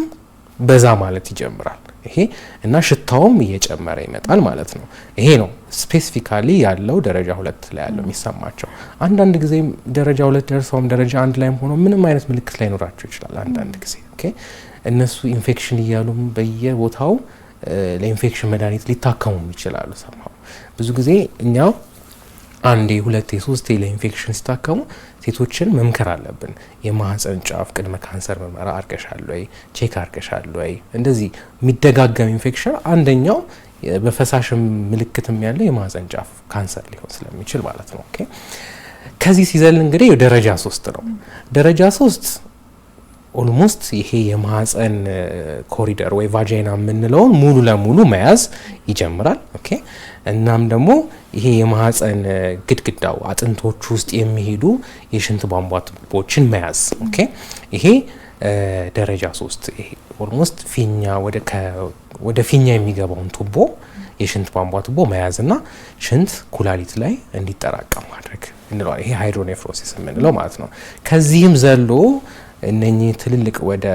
በዛ ማለት ይጀምራል። ይሄ እና ሽታውም እየጨመረ ይመጣል ማለት ነው። ይሄ ነው ስፔሲፊካሊ ያለው ደረጃ 2 ላይ ያለው የሚሰማቸው። አንዳንድ ጊዜ ደረጃ 2 ደርሰውም ደረጃ 1 ላይም ሆኖ ምንም አይነት ምልክት ላይኖራቸው ይችላል። አንዳንድ ጊዜ እነሱ ኢንፌክሽን እያሉም በየቦታው ለኢንፌክሽን መድኃኒት ሊታከሙም ይችላሉ። ሰማው ብዙ ጊዜ እኛ 1፣ 2፣ 3 ለኢንፌክሽን ሲታከሙ ሴቶችን መምከር አለብን። የማህጸን ጫፍ ቅድመ ካንሰር ምርመራ አርገሻል ወይ፣ ቼክ አርገሻል ወይ? እንደዚህ የሚደጋገም ኢንፌክሽን አንደኛው በፈሳሽም ምልክትም ያለ የማህጸን ጫፍ ካንሰር ሊሆን ስለሚችል ማለት ነው። ከዚህ ሲዘል እንግዲህ ደረጃ 3 ነው። ደረጃ 3 ኦልሞስት ይሄ የማህፀን ኮሪደር ወይ ቫጃይና የምንለውን ሙሉ ለሙሉ መያዝ ይጀምራል። ኦኬ እናም ደግሞ ይሄ የማህፀን ግድግዳው አጥንቶች ውስጥ የሚሄዱ የሽንት ቧንቧ ቱቦችን መያዝ። ኦኬ ይሄ ደረጃ 3 ይሄ ኦልሞስት ፊኛ ወደ ፊኛ የሚገባውን ቱቦ የሽንት ቧንቧ ቱቦ መያዝና ሽንት ኩላሊት ላይ እንዲጠራቀም ማድረግ እንለዋለን። ይሄ ሃይድሮኔፍሮሲስ የምንለው ማለት ነው። ከዚህም ዘሎ እነኚህ ትልልቅ ወደ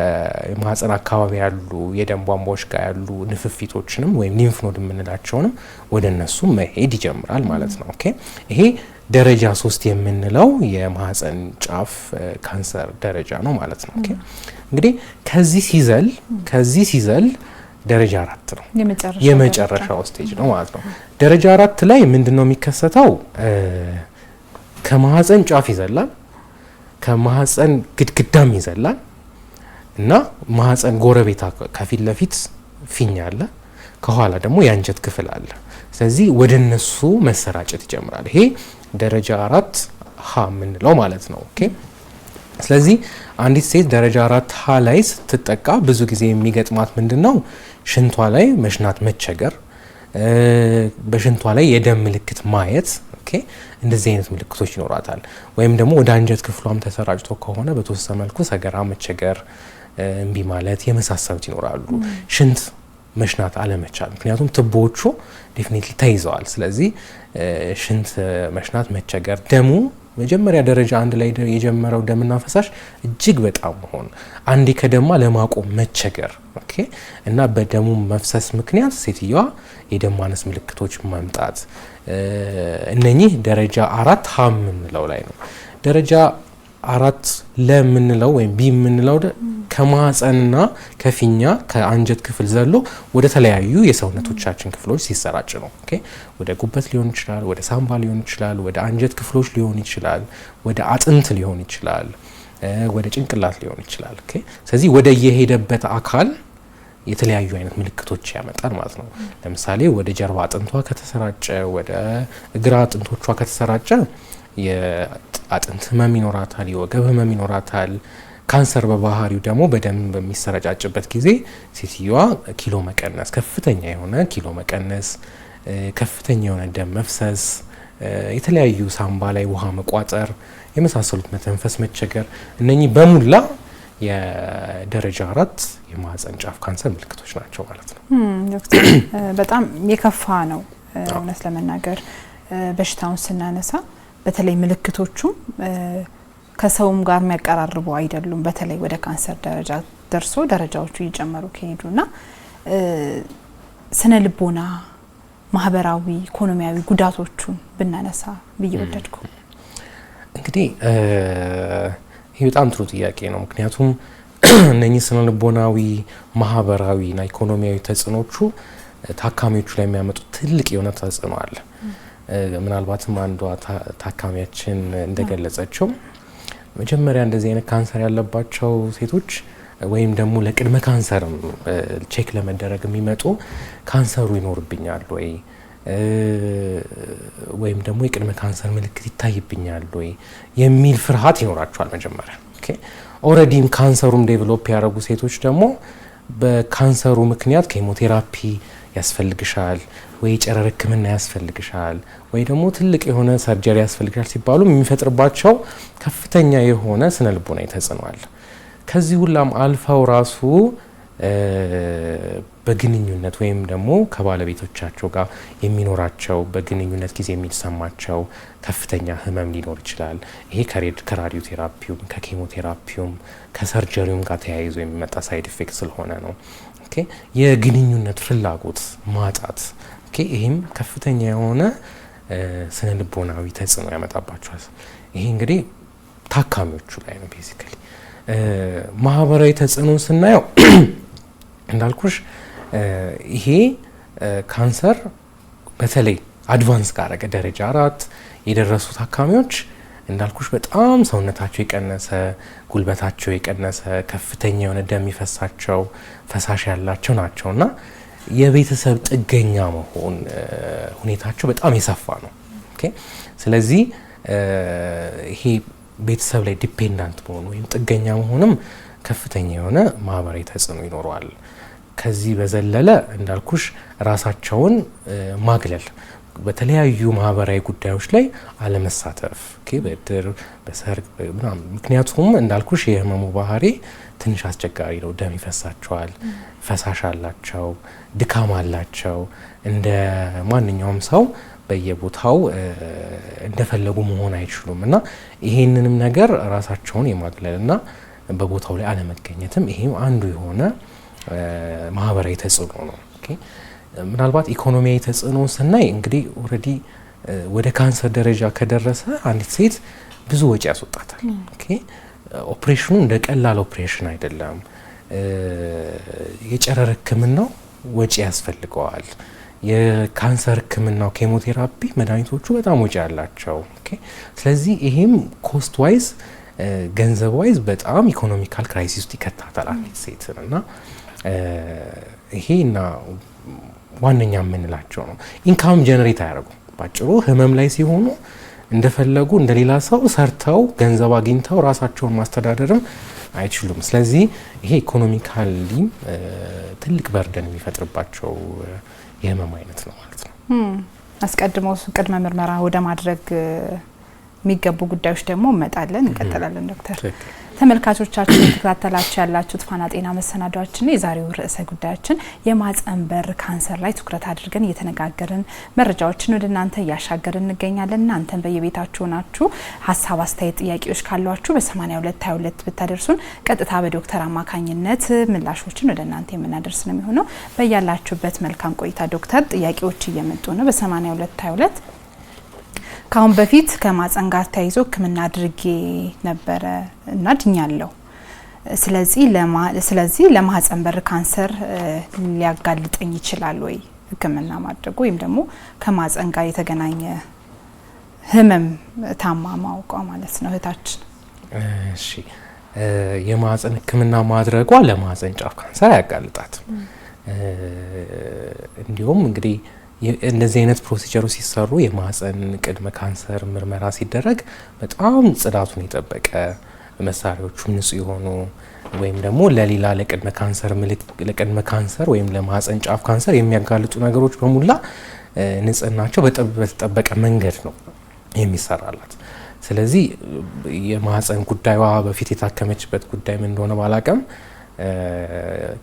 ማህፀን አካባቢ ያሉ የደም ቧንቧዎች ጋር ያሉ ንፍፊቶችንም ወይም ሊምፍ ኖድ የምንላቸውንም ወደ እነሱ መሄድ ይጀምራል ማለት ነው። ኦኬ ይሄ ደረጃ 3 የምንለው የማህፀን ጫፍ ካንሰር ደረጃ ነው ማለት ነው። ኦኬ እንግዲህ ከዚህ ሲዘል ደረጃ 4 ነው የመጨረሻው ስቴጅ ነው ማለት ነው። ደረጃ 4 ላይ ምንድነው የሚከሰተው? ከማህፀን ጫፍ ይዘላል፣ ከማህፀን ግድግዳም ይዘላል እና ማህፀን ጎረቤታ ከፊት ለፊት ፊኛ አለ፣ ከኋላ ደግሞ የአንጀት ክፍል አለ። ስለዚህ ወደ እነሱ መሰራጨት ይጀምራል። ይሄ ደረጃ 4 ሀ የምንለው ማለት ነው። ኦኬ ስለዚህ አንዲት ሴት ደረጃ 4 ሀ ላይ ስትጠቃ ብዙ ጊዜ የሚገጥማት ምንድነው? ሽንቷ ላይ መሽናት፣ መቸገር፣ በሽንቷ ላይ የደም ምልክት ማየት። ኦኬ እንደዚህ አይነት ምልክቶች ይኖራታል። ወይም ደግሞ ወደ አንጀት ክፍሏም ተሰራጭቶ ከሆነ በተወሰነ መልኩ ሰገራ፣ መቸገር፣ እምቢ ማለት የመሳሰሉት ይኖራሉ። ሽንት መሽናት አለመቻል፣ ምክንያቱም ቱቦዎቹ ዴፊኒትሊ ተይዘዋል። ስለዚህ ሽንት መሽናት፣ መቸገር፣ ደሙ መጀመሪያ ደረጃ 1 ላይ የጀመረው ደምና ፈሳሽ እጅግ በጣም መሆን፣ አንዴ ከደማ ለማቆም መቸገር። ኦኬ እና በደሙ መፍሰስ ምክንያት ሴትዮዋ የደም ማነስ ምልክቶች መምጣት፣ እነኚህ ደረጃ 4 ሀ የምንለው ላይ ነው። ደረጃ 4 ለምንለው ወይም ቢ የምንለው ከማህፀንና ከፊኛ ከአንጀት ክፍል ዘሎ ወደ ተለያዩ የሰውነቶቻችን ክፍሎች ሲሰራጭ ነው። ኦኬ ወደ ጉበት ሊሆን ይችላል፣ ወደ ሳምባ ሊሆን ይችላል፣ ወደ አንጀት ክፍሎች ሊሆን ይችላል፣ ወደ አጥንት ሊሆን ይችላል፣ ወደ ጭንቅላት ሊሆን ይችላል። ኦኬ ስለዚህ ወደ የሄደበት አካል የተለያዩ አይነት ምልክቶች ያመጣል ማለት ነው። ለምሳሌ ወደ ጀርባ አጥንቷ ከተሰራጨ፣ ወደ እግራ አጥንቶቿ ከተሰራጨ የአጥንት ህመም ይኖራታል፣ የወገብ ህመም ይኖራታል። ካንሰር በባህሪው ደግሞ በደም በሚሰራጫጭበት ጊዜ ሴትዮዋ ኪሎ መቀነስ፣ ከፍተኛ የሆነ ኪሎ መቀነስ፣ ከፍተኛ የሆነ ደም መፍሰስ፣ የተለያዩ ሳምባ ላይ ውሃ መቋጠር የመሳሰሉት፣ መተንፈስ መቸገር፣ እነኚህ በሙላ የደረጃ 4 የማህፀን ጫፍ ካንሰር ምልክቶች ናቸው ማለት ነው። ዶክተር በጣም የከፋ ነው እውነት ለመናገር በሽታውን ስናነሳ፣ በተለይ ምልክቶቹ ከሰውም ጋር የሚያቀራርቡ አይደሉም። በተለይ ወደ ካንሰር ደረጃ ደርሶ ደረጃዎቹ እየጨመሩ ከሄዱና ስነ ልቦና፣ ማህበራዊ፣ ኢኮኖሚያዊ ጉዳቶቹን ብናነሳ ብዬ ወደድኩ። እንግዲህ ይህ በጣም ጥሩ ጥያቄ ነው። ምክንያቱም እነኚህ ስነ ልቦናዊ፣ ማህበራዊና ኢኮኖሚያዊ ተጽዕኖቹ ታካሚዎቹ ላይ የሚያመጡት ትልቅ የሆነ ተጽዕኖ አለ። ምናልባትም አንዷ ታካሚያችን እንደገለጸችው መጀመሪያ እንደዚህ አይነት ካንሰር ያለባቸው ሴቶች ወይም ደግሞ ለቅድመ ካንሰር ቼክ ለመደረግ የሚመጡ ካንሰሩ ይኖርብኛል ወይ ወይም ደግሞ የቅድመ ካንሰር ምልክት ይታይብኛል ወይ የሚል ፍርሃት ይኖራቸዋል መጀመሪያ። ኦኬ ኦልሬዲም ካንሰሩም ዴቨሎፕ ያደረጉ ሴቶች ደግሞ በካንሰሩ ምክንያት ኬሞቴራፒ ያስፈልግሻል ወይ ጨረር ሕክምና ያስፈልግሻል ወይ ደግሞ ትልቅ የሆነ ሰርጀሪ ያስፈልግሻል ሲባሉ የሚፈጥርባቸው ከፍተኛ የሆነ ስነ ልቦናዊ ተጽዕኖ አለ። ከዚህ ሁላም አልፈው ራሱ በግንኙነት ወይም ደግሞ ከባለቤቶቻቸው ጋር የሚኖራቸው በግንኙነት ጊዜ የሚሰማቸው ከፍተኛ ህመም ሊኖር ይችላል። ይሄ ከራዲዮ ቴራፒውም ከኬሞቴራፒውም ከሰርጀሪውም ጋር ተያይዞ የሚመጣ ሳይድ ኢፌክት ስለሆነ ነው። ኦኬ የግንኙነት ፍላጎት ማጣት፣ ኦኬ ይሄም ከፍተኛ የሆነ ስነ ልቦናዊ ተጽዕኖ ያመጣባቸዋል። ይሄ እንግዲህ ታካሚዎቹ ላይ ነው ቤዚካሊ። ማህበራዊ ተጽዕኖን ስናየው እንዳልኩሽ ይሄ ካንሰር በተለይ አድቫንስ ካረገ ደረጃ 4 የደረሱ ታካሚዎች እንዳልኩሽ በጣም ሰውነታቸው የቀነሰ፣ ጉልበታቸው የቀነሰ፣ ከፍተኛ የሆነ ደም የሚፈሳቸው ፈሳሽ ያላቸው ናቸውና የቤተሰብ ጥገኛ መሆን ሁኔታቸው በጣም የሰፋ ነው። ኦኬ ስለዚህ ይሄ ቤተሰብ ላይ ዲፔንዳንት መሆኑ ወይም ጥገኛ መሆንም ከፍተኛ የሆነ ማህበራዊ ተጽዕኖ ይኖረዋል። ከዚህ በዘለለ እንዳልኩሽ ራሳቸውን ማግለል፣ በተለያዩ ማህበራዊ ጉዳዮች ላይ አለመሳተፍ፣ በእድር በሰርግ ምናምን። ምክንያቱም እንዳልኩሽ የህመሙ ባህሪ ትንሽ አስቸጋሪ ነው። ደም ይፈሳቸዋል፣ ፈሳሽ አላቸው፣ ድካም አላቸው። እንደ ማንኛውም ሰው በየቦታው እንደፈለጉ መሆን አይችሉም እና ይሄንንም ነገር ራሳቸውን የማግለልና በቦታው ላይ አለመገኘትም ይሄም አንዱ የሆነ ማህበራዊ ተጽዕኖ ነው። ምናልባት ኢኮኖሚያዊ ተጽዕኖ ስናይ እንግዲህ ኦልሬዲ ወደ ካንሰር ደረጃ ከደረሰ አንዲት ሴት ብዙ ወጪ ያስወጣታል። ኦፕሬሽኑ እንደ ቀላል ኦፕሬሽን አይደለም። የጨረር ህክምናው ወጪ ያስፈልገዋል። የካንሰር ህክምናው ኬሞቴራፒ መድኃኒቶቹ በጣም ወጪ ያላቸው። ስለዚህ ይሄም ኮስት ዋይዝ ገንዘብ ዋይዝ በጣም ኢኮኖሚካል ክራይሲስ ውስጥ ይከታታል አንዲት ሴትን እና ይሄና ዋነኛ የምንላቸው ነው። ኢንካም ጀነሬት አያደርጉም። ባጭሩ ህመም ላይ ሲሆኑ እንደፈለጉ እንደሌላ ሰው ሰርተው ገንዘብ አግኝተው ራሳቸውን ማስተዳደርም አይችሉም። ስለዚህ ይሄ ኢኮኖሚካሊ ትልቅ በርደን የሚፈጥርባቸው የህመም አይነት ነው ማለት ነው። አስቀድሞ ቅድመ ምርመራ ወደ ማድረግ የሚገቡ ጉዳዮች ደግሞ እንመጣለን። እንቀጥላለን ዶክተር። ተመልካቾቻችን የተከታተላችሁ ያላችሁት ፋና ጤና መሰናዷችን የዛሬው ርዕሰ ጉዳያችን የማህጸን በር ካንሰር ላይ ትኩረት አድርገን እየተነጋገርን መረጃዎችን ወደ እናንተ እያሻገርን እንገኛለን። እናንተን በየቤታችሁ ናችሁ ሀሳብ፣ አስተያየት፣ ጥያቄዎች ካሏችሁ በ8222 ብታደርሱን ቀጥታ በዶክተር አማካኝነት ምላሾችን ወደ እናንተ የምናደርስ ነው የሚሆነው። በያላችሁበት መልካም ቆይታ። ዶክተር ጥያቄዎች እየመጡ ነው በ8222 ካሁን በፊት ከማህጸን ጋር ተያይዞ ህክምና አድርጌ ነበረ እና ድኛለሁ። ስለዚህ ለማህጸን በር ካንሰር ሊያጋልጠኝ ይችላል ወይ ህክምና ማድረጉ ወይም ደግሞ ከማህጸን ጋር የተገናኘ ህመም ታማ ማውቋ ማለት ነው እህታችን? እሺ፣ የማህጸን ህክምና ማድረጓ ለማህጸን ጫፍ ካንሰር አያጋልጣትም። እንዲሁም እንግዲህ እንደዚህ አይነት ፕሮሲጀሩ ሲሰሩ የማህጸን ቅድመ ካንሰር ምርመራ ሲደረግ በጣም ጽዳቱን የጠበቀ መሳሪያዎቹ ንጹህ የሆኑ ወይም ደግሞ ለሌላ ለቅድመ ካንሰር ወይም ለማህጸን ጫፍ ካንሰር የሚያጋልጡ ነገሮች በሙላ ንጽህናቸው በተጠበቀ መንገድ ነው የሚሰራላት። ስለዚህ የማህጸን ጉዳይዋ በፊት የታከመችበት ጉዳይ ምን እንደሆነ ባላቀም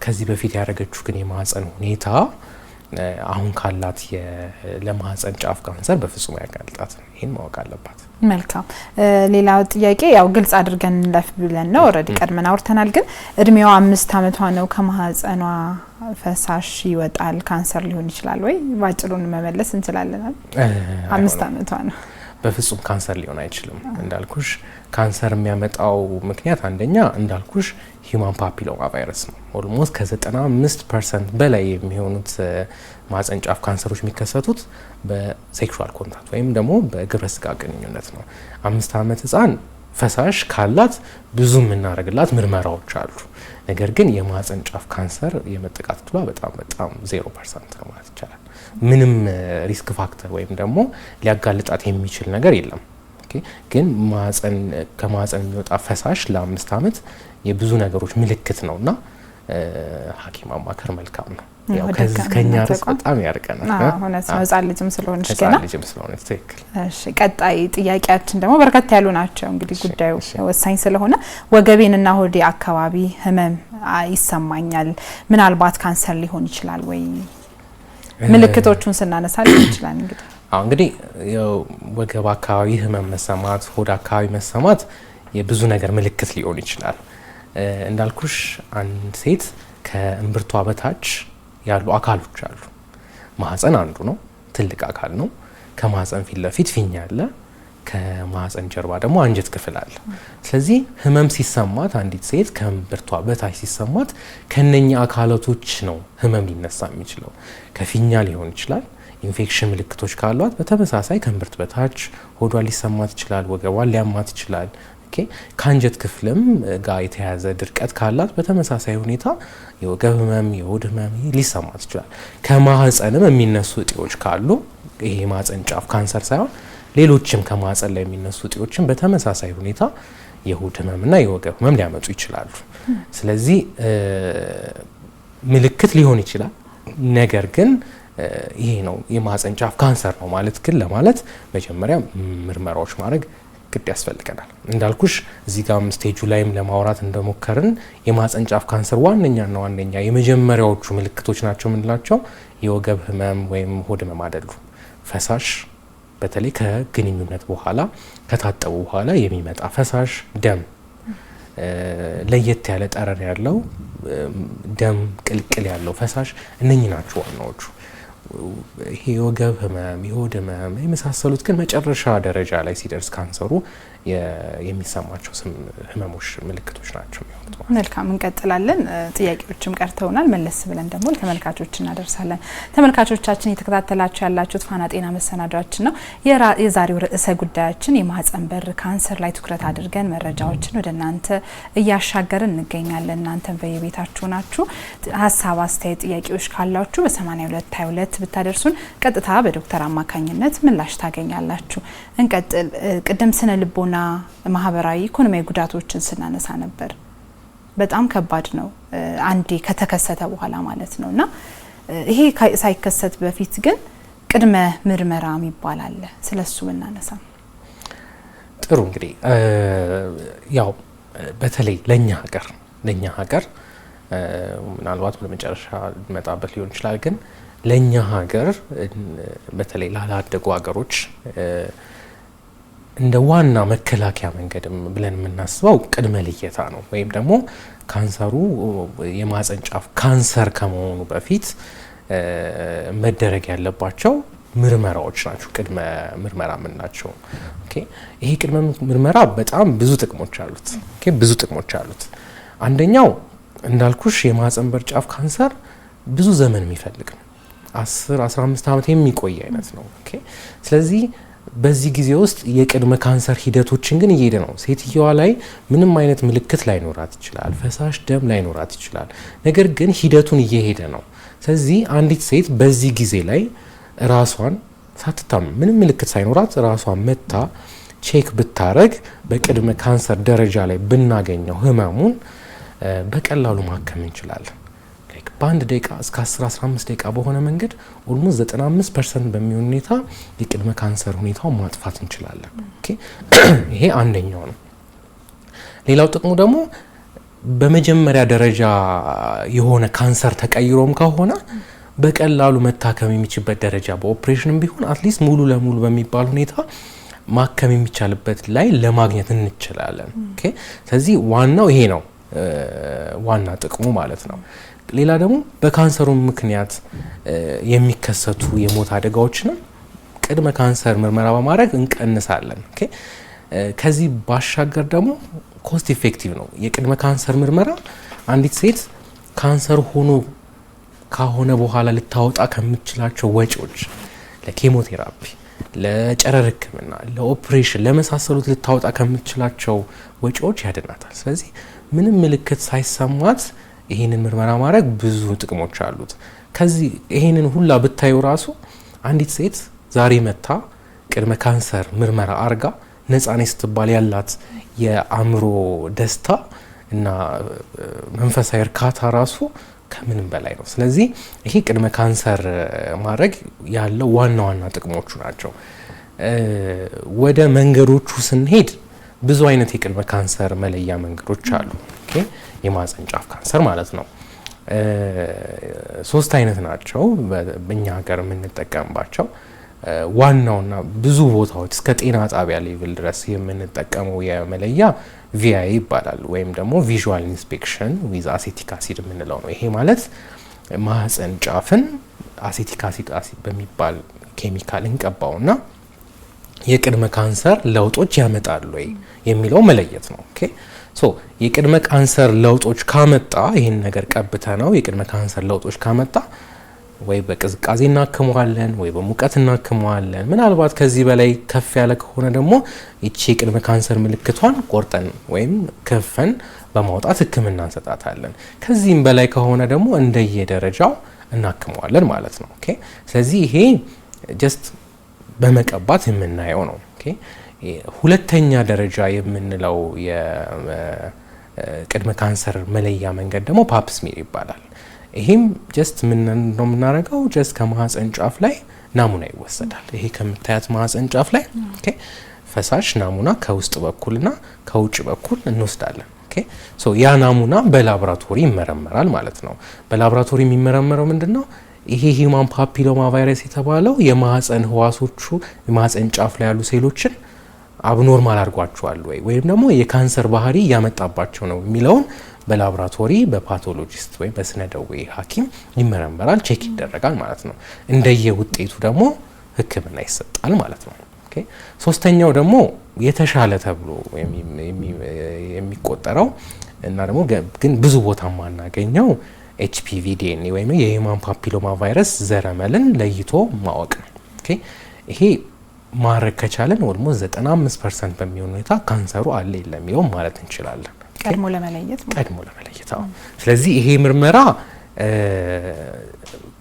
ከዚህ በፊት ያደረገችው ግን የማህጸን ሁኔታ አሁን ካላት ለማህጸን ጫፍ ካንሰር በፍጹም ያጋልጣት። ይሄን ማወቅ አለባት። መልካም። ሌላው ጥያቄ ያው ግልጽ አድርገን እንለፍ ብለን ነው ኦሬዲ ቀድመን አውርተናል። ግን እድሜዋ 5 አመቷ ነው። ከማህጸኗ ፈሳሽ ይወጣል። ካንሰር ሊሆን ይችላል ወይ? ባጭሩን መመለስ እንችላለን። 5 አመቷ ነው። በፍጹም ካንሰር ሊሆን አይችልም። እንዳልኩሽ ካንሰር የሚያመጣው ምክንያት አንደኛ እንዳልኩሽ ሂዩማን ፓፒሎማ ቫይረስ ነው። ኦልሞስት ከ95% በላይ የሚሆኑት ማህጸን ጫፍ ካንሰሮች የሚከሰቱት በሴክሹዋል ኮንታክት ወይም ደግሞ በግብረ ስጋ ግንኙነት ነው። 5 አመት ህፃን ፈሳሽ ካላት ብዙ የምናደርግላት ምርመራዎች አሉ። ነገር ግን የማህጸን ጫፍ ካንሰር የመጠቃት ዕድሏ በጣም 0% ነው ማለት ይቻላል። ምንም ሪስክ ፋክተር ወይም ደግሞ ሊያጋልጣት የሚችል ነገር የለም። ግን ከማህጸን የሚወጣ ፈሳሽ ለ5 አመት የብዙ ነገሮች ምልክት ነውና ሐኪም ማማከር መልካም ነው። ያው ከኛ ርስ በጣም ያርቀናል። እውነት ነው። ህጻን ልጅም ስለሆነች ገና ትክክል። እሺ፣ ቀጣይ ጥያቄያችን ደግሞ በርከት ያሉ ናቸው። እንግዲህ ጉዳዩ ወሳኝ ስለሆነ ወገቤንና ሆዴ አካባቢ ህመም ይሰማኛል፣ ምናልባት ካንሰር ሊሆን ይችላል ወይ? ምልክቶቹን ስናነሳ ሊሆን ይችላል እንግዲህ ወገብ አካባቢ ህመም መሰማት፣ ሆድ አካባቢ መሰማት የብዙ ነገር ምልክት ሊሆን ይችላል። እንዳልኩሽ አንድ ሴት ከእምብርቷ በታች ያሉ አካሎች አሉ። ማህጸን አንዱ ነው፣ ትልቅ አካል ነው። ከማህጸን ፊት ለፊት ፊኛ አለ። ከማህጸን ጀርባ ደግሞ አንጀት ክፍል አለ። ስለዚህ ህመም ሲሰማት አንዲት ሴት ከእምብርቷ በታች ሲሰማት ከነኛ አካላቶች ነው ህመም ሊነሳ የሚችለው። ከፊኛ ሊሆን ይችላል። ኢንፌክሽን ምልክቶች ካሏት በተመሳሳይ ከእምብርት በታች ሆዷ ሊሰማት ይችላል፣ ወገቧን ሊያማት ይችላል። ከአንጀት ክፍልም ጋር የተያያዘ ድርቀት ካላት በተመሳሳይ ሁኔታ የወገብ ህመም፣ የሆድ ህመም ሊሰማት ይችላል። ከማህጸንም የሚነሱ እጢዎች ካሉ ይሄ ማህጸን ጫፍ ካንሰር ሳይሆን ሌሎችም ከማህፀን ላይ የሚነሱ እጢዎችን በተመሳሳይ ሁኔታ የሆድ ህመምና የወገብ ህመም ሊያመጡ ይችላሉ። ስለዚህ ምልክት ሊሆን ይችላል፣ ነገር ግን ይሄ ነው የማህፀን ጫፍ ካንሰር ነው ማለት ግን ለማለት መጀመሪያ ምርመራዎች ማድረግ ግድ ያስፈልገናል። እንዳልኩሽ እዚህ ጋር ስቴጁ ላይም ለማውራት እንደሞከርን የማህፀን ጫፍ ካንሰር ዋነኛና ዋነኛ የመጀመሪያዎቹ ምልክቶች ናቸው የምንላቸው የወገብ ህመም ወይም ሆድ ህመም አይደሉም። ፈሳሽ በተለይ ከግንኙነት በኋላ ከታጠቡ በኋላ የሚመጣ ፈሳሽ፣ ደም፣ ለየት ያለ ጠረን ያለው ደም ቅልቅል ያለው ፈሳሽ እነኚህ ናቸው ዋናዎቹ። ይሄ የወገብ ህመም፣ የሆድ ህመም የመሳሰሉት ግን መጨረሻ ደረጃ ላይ ሲደርስ ካንሰሩ የሚሰማቸው ህመሞች ምልክቶች ናቸው የሚሆኑት። መልካም እንቀጥላለን። ጥያቄዎችም ቀርተውናል፣ መለስ ብለን ደግሞ ለተመልካቾች እናደርሳለን። ተመልካቾቻችን እየተከታተላችሁ ያላችሁት ፋና ጤና መሰናዷችን ነው። የዛሬው ርዕሰ ጉዳያችን የማህፀን በር ካንሰር ላይ ትኩረት አድርገን መረጃዎችን ወደ እናንተ እያሻገርን እንገኛለን። እናንተም በየቤታችሁ ናችሁ ሀሳብ፣ አስተያየት፣ ጥያቄዎች ካላችሁ በ8222 ብታደርሱን ቀጥታ በዶክተር አማካኝነት ምላሽ ታገኛላችሁ። እንቀጥል። ቅድም ስነ ልቦና ማህበራዊ ኢኮኖሚያዊ ጉዳቶችን ስናነሳ ነበር። በጣም ከባድ ነው አንዴ ከተከሰተ በኋላ ማለት ነውና ይሄ ሳይከሰት በፊት ግን ቅድመ ምርመራ የሚባል አለ። ስለሱ ብናነሳ ጥሩ። እንግዲህ ያው በተለይ ለኛ ሀገር ምናልባት በመጨረሻ መጣበት ሊሆን ይችላል፣ ግን ለኛ ሀገር በተለይ ላላደጉ ሀገሮች እንደ ዋና መከላከያ መንገድም ብለን የምናስበው ቅድመ ልየታ ነው። ወይም ደግሞ ካንሰሩ የማህፀን ጫፍ ካንሰር ከመሆኑ በፊት መደረግ ያለባቸው ምርመራዎች ናቸው። ቅድመ ምርመራ የምንላቸው። ይሄ ቅድመ ምርመራ በጣም ብዙ ጥቅሞች አሉት። አንደኛው እንዳልኩሽ የማህፀን በር ጫፍ ካንሰር ብዙ ዘመን የሚፈልግ ነው። 10-15 ዓመት የሚቆይ አይነት ነው። ስለዚህ በዚህ ጊዜ ውስጥ የቅድመ ካንሰር ሂደቶችን ግን እየሄደ ነው። ሴትየዋ ላይ ምንም አይነት ምልክት ላይኖራት ይችላል፣ ፈሳሽ ደም ላይኖራት ይችላል፣ ነገር ግን ሂደቱን እየሄደ ነው። ስለዚህ አንዲት ሴት በዚህ ጊዜ ላይ ራሷን ሳትታመም ምንም ምልክት ሳይኖራት ራሷን መታ ቼክ ብታረግ በቅድመ ካንሰር ደረጃ ላይ ብናገኘው ህመሙን በቀላሉ ማከም እንችላለን። በአንድ ደቂቃ እስከ 10-15 ደቂቃ በሆነ መንገድ ኦልሞስት 95% በሚሆን ሁኔታ የቅድመ ካንሰር ሁኔታውን ማጥፋት እንችላለን። ይሄ አንደኛው ነው። ሌላው ጥቅሙ ደግሞ በመጀመሪያ ደረጃ የሆነ ካንሰር ተቀይሮም ከሆነ በቀላሉ መታከም የሚችልበት ደረጃ በኦፕሬሽንም ቢሆን አትሊስት ሙሉ ለሙሉ በሚባል ሁኔታ ማከም የሚቻልበት ላይ ለማግኘት እንችላለን። ስለዚህ ዋናው ይሄ ነው፣ ዋና ጥቅሙ ማለት ነው። ሌላ ደግሞ በካንሰሩ ምክንያት የሚከሰቱ የሞት አደጋዎችንም ቅድመ ካንሰር ምርመራ በማድረግ እንቀንሳለን። ከዚህ ባሻገር ደግሞ ኮስት ኢፌክቲቭ ነው የቅድመ ካንሰር ምርመራ። አንዲት ሴት ካንሰር ከሆነ በኋላ ልታወጣ ከምትችላቸው ወጪዎች ለኬሞቴራፒ፣ ለጨረር ሕክምና፣ ለኦፕሬሽን ለመሳሰሉት ልታወጣ ከምትችላቸው ወጪዎች ያድናታል። ስለዚህ ምንም ምልክት ሳይሰማት ይሄንን ምርመራ ማድረግ ብዙ ጥቅሞች አሉት። ከዚህ ይሄንን ሁላ ብታዩ ራሱ አንዲት ሴት ዛሬ መታ ቅድመ ካንሰር ምርመራ አርጋ ነፃ ነኝ ስትባል ያላት የአእምሮ ደስታ እና መንፈሳዊ እርካታ ራሱ ከምንም በላይ ነው። ስለዚህ ይሄ ቅድመ ካንሰር ማድረግ ያለው ዋና ዋና ጥቅሞቹ ናቸው። ወደ መንገዶቹ ስንሄድ ብዙ አይነት የቅድመ ካንሰር መለያ መንገዶች አሉ። የማህፀን ጫፍ ካንሰር ማለት ነው። 3 አይነት ናቸው በእኛ ሀገር የምንጠቀምባቸው። ዋናውና ብዙ ቦታዎች እስከ ጤና ጣቢያ ሌቭል ድረስ የምንጠቀመው የመለያ ቪአይ ይባላል፣ ወይም ደግሞ ቪዥዋል ኢንስፔክሽን ዊዝ አሴቲክ አሲድ የምንለው ነው። ይሄ ማለት ማህፀን ጫፍን አሴቲክ አሲድ በሚባል ኬሚካል እንቀባውና የቅድመ ካንሰር ለውጦች ያመጣሉ ወይ የሚለው መለየት ነው። የቅድመ ካንሰር ለውጦች ካመጣ ይህን ነገር ቀብተ ነው የቅድመ ካንሰር ለውጦች ካመጣ ወይ በቅዝቃዜ እናክመዋለን ወይ በሙቀት እናክመዋለን። ምናልባት ከዚህ በላይ ከፍ ያለ ከሆነ ደግሞ ይቺ የቅድመ ካንሰር ምልክቷን ቆርጠን ወይም ከፈን በማውጣት ህክምና እንሰጣታለን። ከዚህም በላይ ከሆነ ደግሞ እንደየደረጃው እናክመዋለን ማለት ነው። ስለዚህ ይሄ ጀስት በመቀባት የምናየው ነው። ኦኬ ሁለተኛ ደረጃ የምንለው የቅድመ ካንሰር መለያ መንገድ ደግሞ ፓፕ ስሚር ይባላል። ይሄም ጀስት ምን ነው የምናደርገው? ጀስት ከማህፀን ጫፍ ላይ ናሙና ይወሰዳል። ይሄ ከምታያት ማህፀን ጫፍ ላይ ኦኬ ፈሳሽ ናሙና ከውስጥ በኩልና ከውጭ በኩል እንወስዳለን። ኦኬ ሶ ያ ናሙና በላቦራቶሪ ይመረመራል ማለት ነው። በላቦራቶሪ የሚመረመረው ምንድነው? ይሄ ሂዩማን ፓፒሎማ ቫይረስ የተባለው የማህፀን ህዋሶቹ የማህፀን ጫፍ ላይ ያሉ ሴሎችን አብኖርማል አድርጓቸዋል ወይም ደግሞ የካንሰር ባህሪ ያመጣባቸው ነው የሚለውን በላቦራቶሪ በፓቶሎጂስት ወይም በስነ ደዌ ሐኪም ይመረመራል፣ ቼክ ይደረጋል ማለት ነው። እንደየ ውጤቱ ደግሞ ህክምና ይሰጣል ማለት ነው። ኦኬ ሶስተኛው ደግሞ የተሻለ ተብሎ የሚቆጠረው እና ደግሞ ግን ብዙ ቦታ ማናገኘው ኤችፒቪ ዲኤንኤ ወይም የሂዩማን ፓፒሎማ ቫይረስ ዘረመልን ለይቶ ማወቅ ነው። ኦኬ ይሄ ማድረግ ከቻለን ኦልሞስት 95% በሚሆን ሁኔታ ካንሰሩ አለ የለም ይለው ማለት እንችላለን። ቀድሞ ለመለየት አዎ። ስለዚህ ይሄ ምርመራ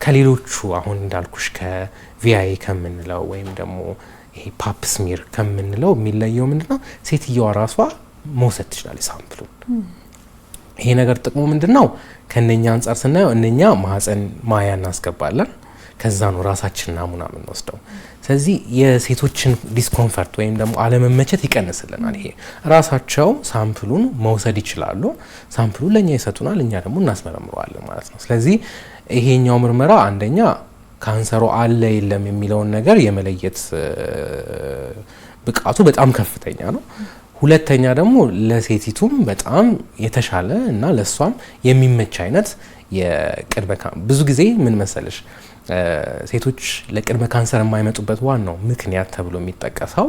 ከሌሎቹ አሁን እንዳልኩሽ ከቪአይ ከምንለው ወይም ደግሞ ይሄ ፓፕ ስሚር ከምንለው የሚለየው ምንድነው? ሴትየዋ ራሷ መውሰድ ትችላለች ሳምፕሉን። ይሄ ነገር ጥቅሙ ምንድነው? ከነኛ አንፃር ስናየው እነኛ ማህፀን ማያ እናስገባለን፣ ከዛ ነው ራሳችን ናሙና የምንወስደው። ስለዚህ የሴቶችን ዲስኮምፈርት ወይም ደግሞ አለመመቸት ይቀንስልናል። ይሄ ራሳቸው ሳምፕሉን መውሰድ ይችላሉ፣ ሳምፕሉን ለኛ ይሰጡናል፣ እኛ ደግሞ እናስመረምረዋለን ማለት ነው። ስለዚህ ይሄኛው ምርመራ አንደኛ ካንሰሩ አለ የለም የሚለውን ነገር የመለየት ብቃቱ በጣም ከፍተኛ ነው። ሁለተኛ ደግሞ ለሴቲቱም በጣም የተሻለ እና ለሷም የሚመች አይነት የቅድመ ብዙ ጊዜ ምን መሰለሽ ሴቶች ለቅድመ ካንሰር የማይመጡበት ዋናው ምክንያት ተብሎ የሚጠቀሰው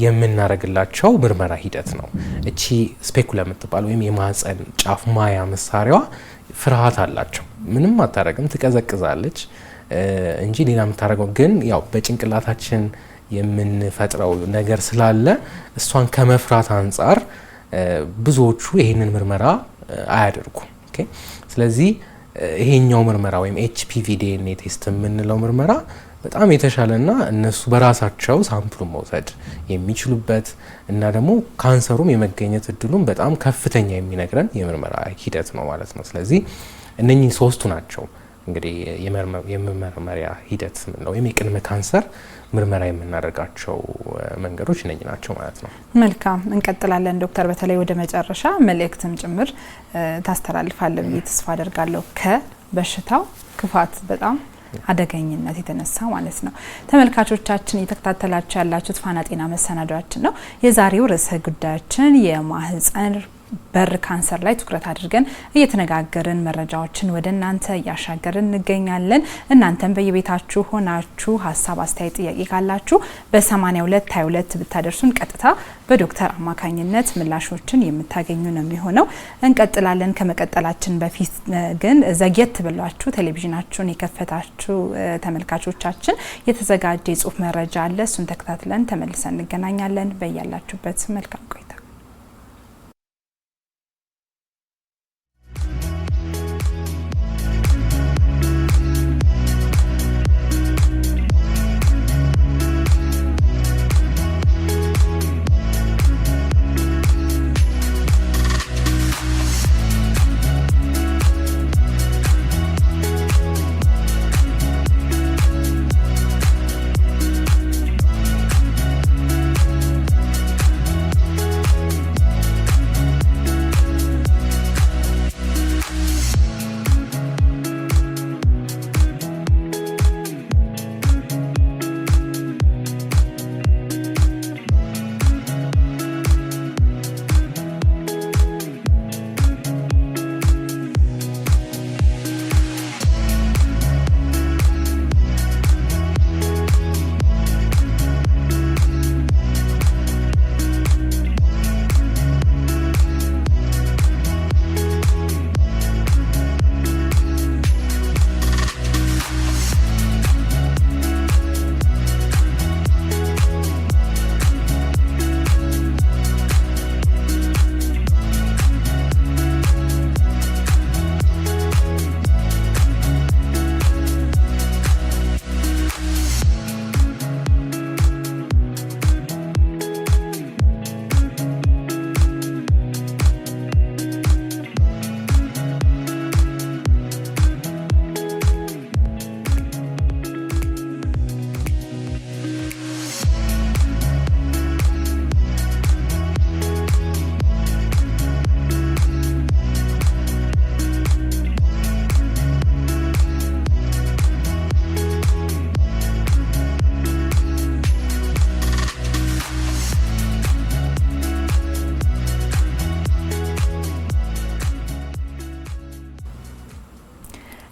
የምናረግላቸው ምርመራ ሂደት ነው። እቺ ስፔኩላ የምትባል ወይም የማህፀን ጫፍ ማያ መሳሪያዋ ፍርሃት አላቸው። ምንም አታረግም፣ ትቀዘቅዛለች እንጂ ሌላ የምታረገው ግን ያው በጭንቅላታችን የምንፈጥረው ነገር ስላለ እሷን ከመፍራት አንጻር ብዙዎቹ ይሄንን ምርመራ አያደርጉም። ኦኬ ስለዚህ ይሄኛው ምርመራ ወይም ኤችፒቪ ዲኤንኤ ቴስት የምንለው ምርመራ በጣም የተሻለና እነሱ በራሳቸው ሳምፕሉን መውሰድ የሚችሉበት እና ደግሞ ካንሰሩም የመገኘት እድሉም በጣም ከፍተኛ የሚነግረን የምርመራ ሂደት ነው ማለት ነው። ስለዚህ እነኚህ ሶስቱ ናቸው እንግዲህ የመመርመሪያ ሂደት ነው ወይም የቅድመ ካንሰር ምርመራ የምናደርጋቸው መንገዶች እነኚህ ናቸው ማለት ነው። መልካም እንቀጥላለን ዶክተር። በተለይ ወደ መጨረሻ መልእክትም ጭምር ታስተላልፋለህ ብዬ ተስፋ አደርጋለሁ። ከበሽታው ክፋት በጣም አደገኝነት የተነሳ ማለት ነው። ተመልካቾቻችን እየተከታተላችሁ ያላችሁት ፋና ጤና መሰናዷችን ነው። የዛሬው ርዕሰ ጉዳያችን የማህፀን በር ካንሰር ላይ ትኩረት አድርገን እየተነጋገርን መረጃዎችን ወደ እናንተ እያሻገርን እንገኛለን። እናንተም በየቤታችሁ ሆናችሁ ሀሳብ፣ አስተያየት፣ ጥያቄ ካላችሁ በ8222 ብታደርሱን ቀጥታ በዶክተር አማካኝነት ምላሾችን የምታገኙ ነው የሚሆነው። እንቀጥላለን። ከመቀጠላችን በፊት ግን ዘግየት ብላችሁ ቴሌቪዥናችሁን የከፈታችሁ ተመልካቾቻችን የተዘጋጀ የጽሁፍ መረጃ አለ። እሱን ተከታትለን ተመልሰን እንገናኛለን። በያላችሁበት መልካም ቆይታ።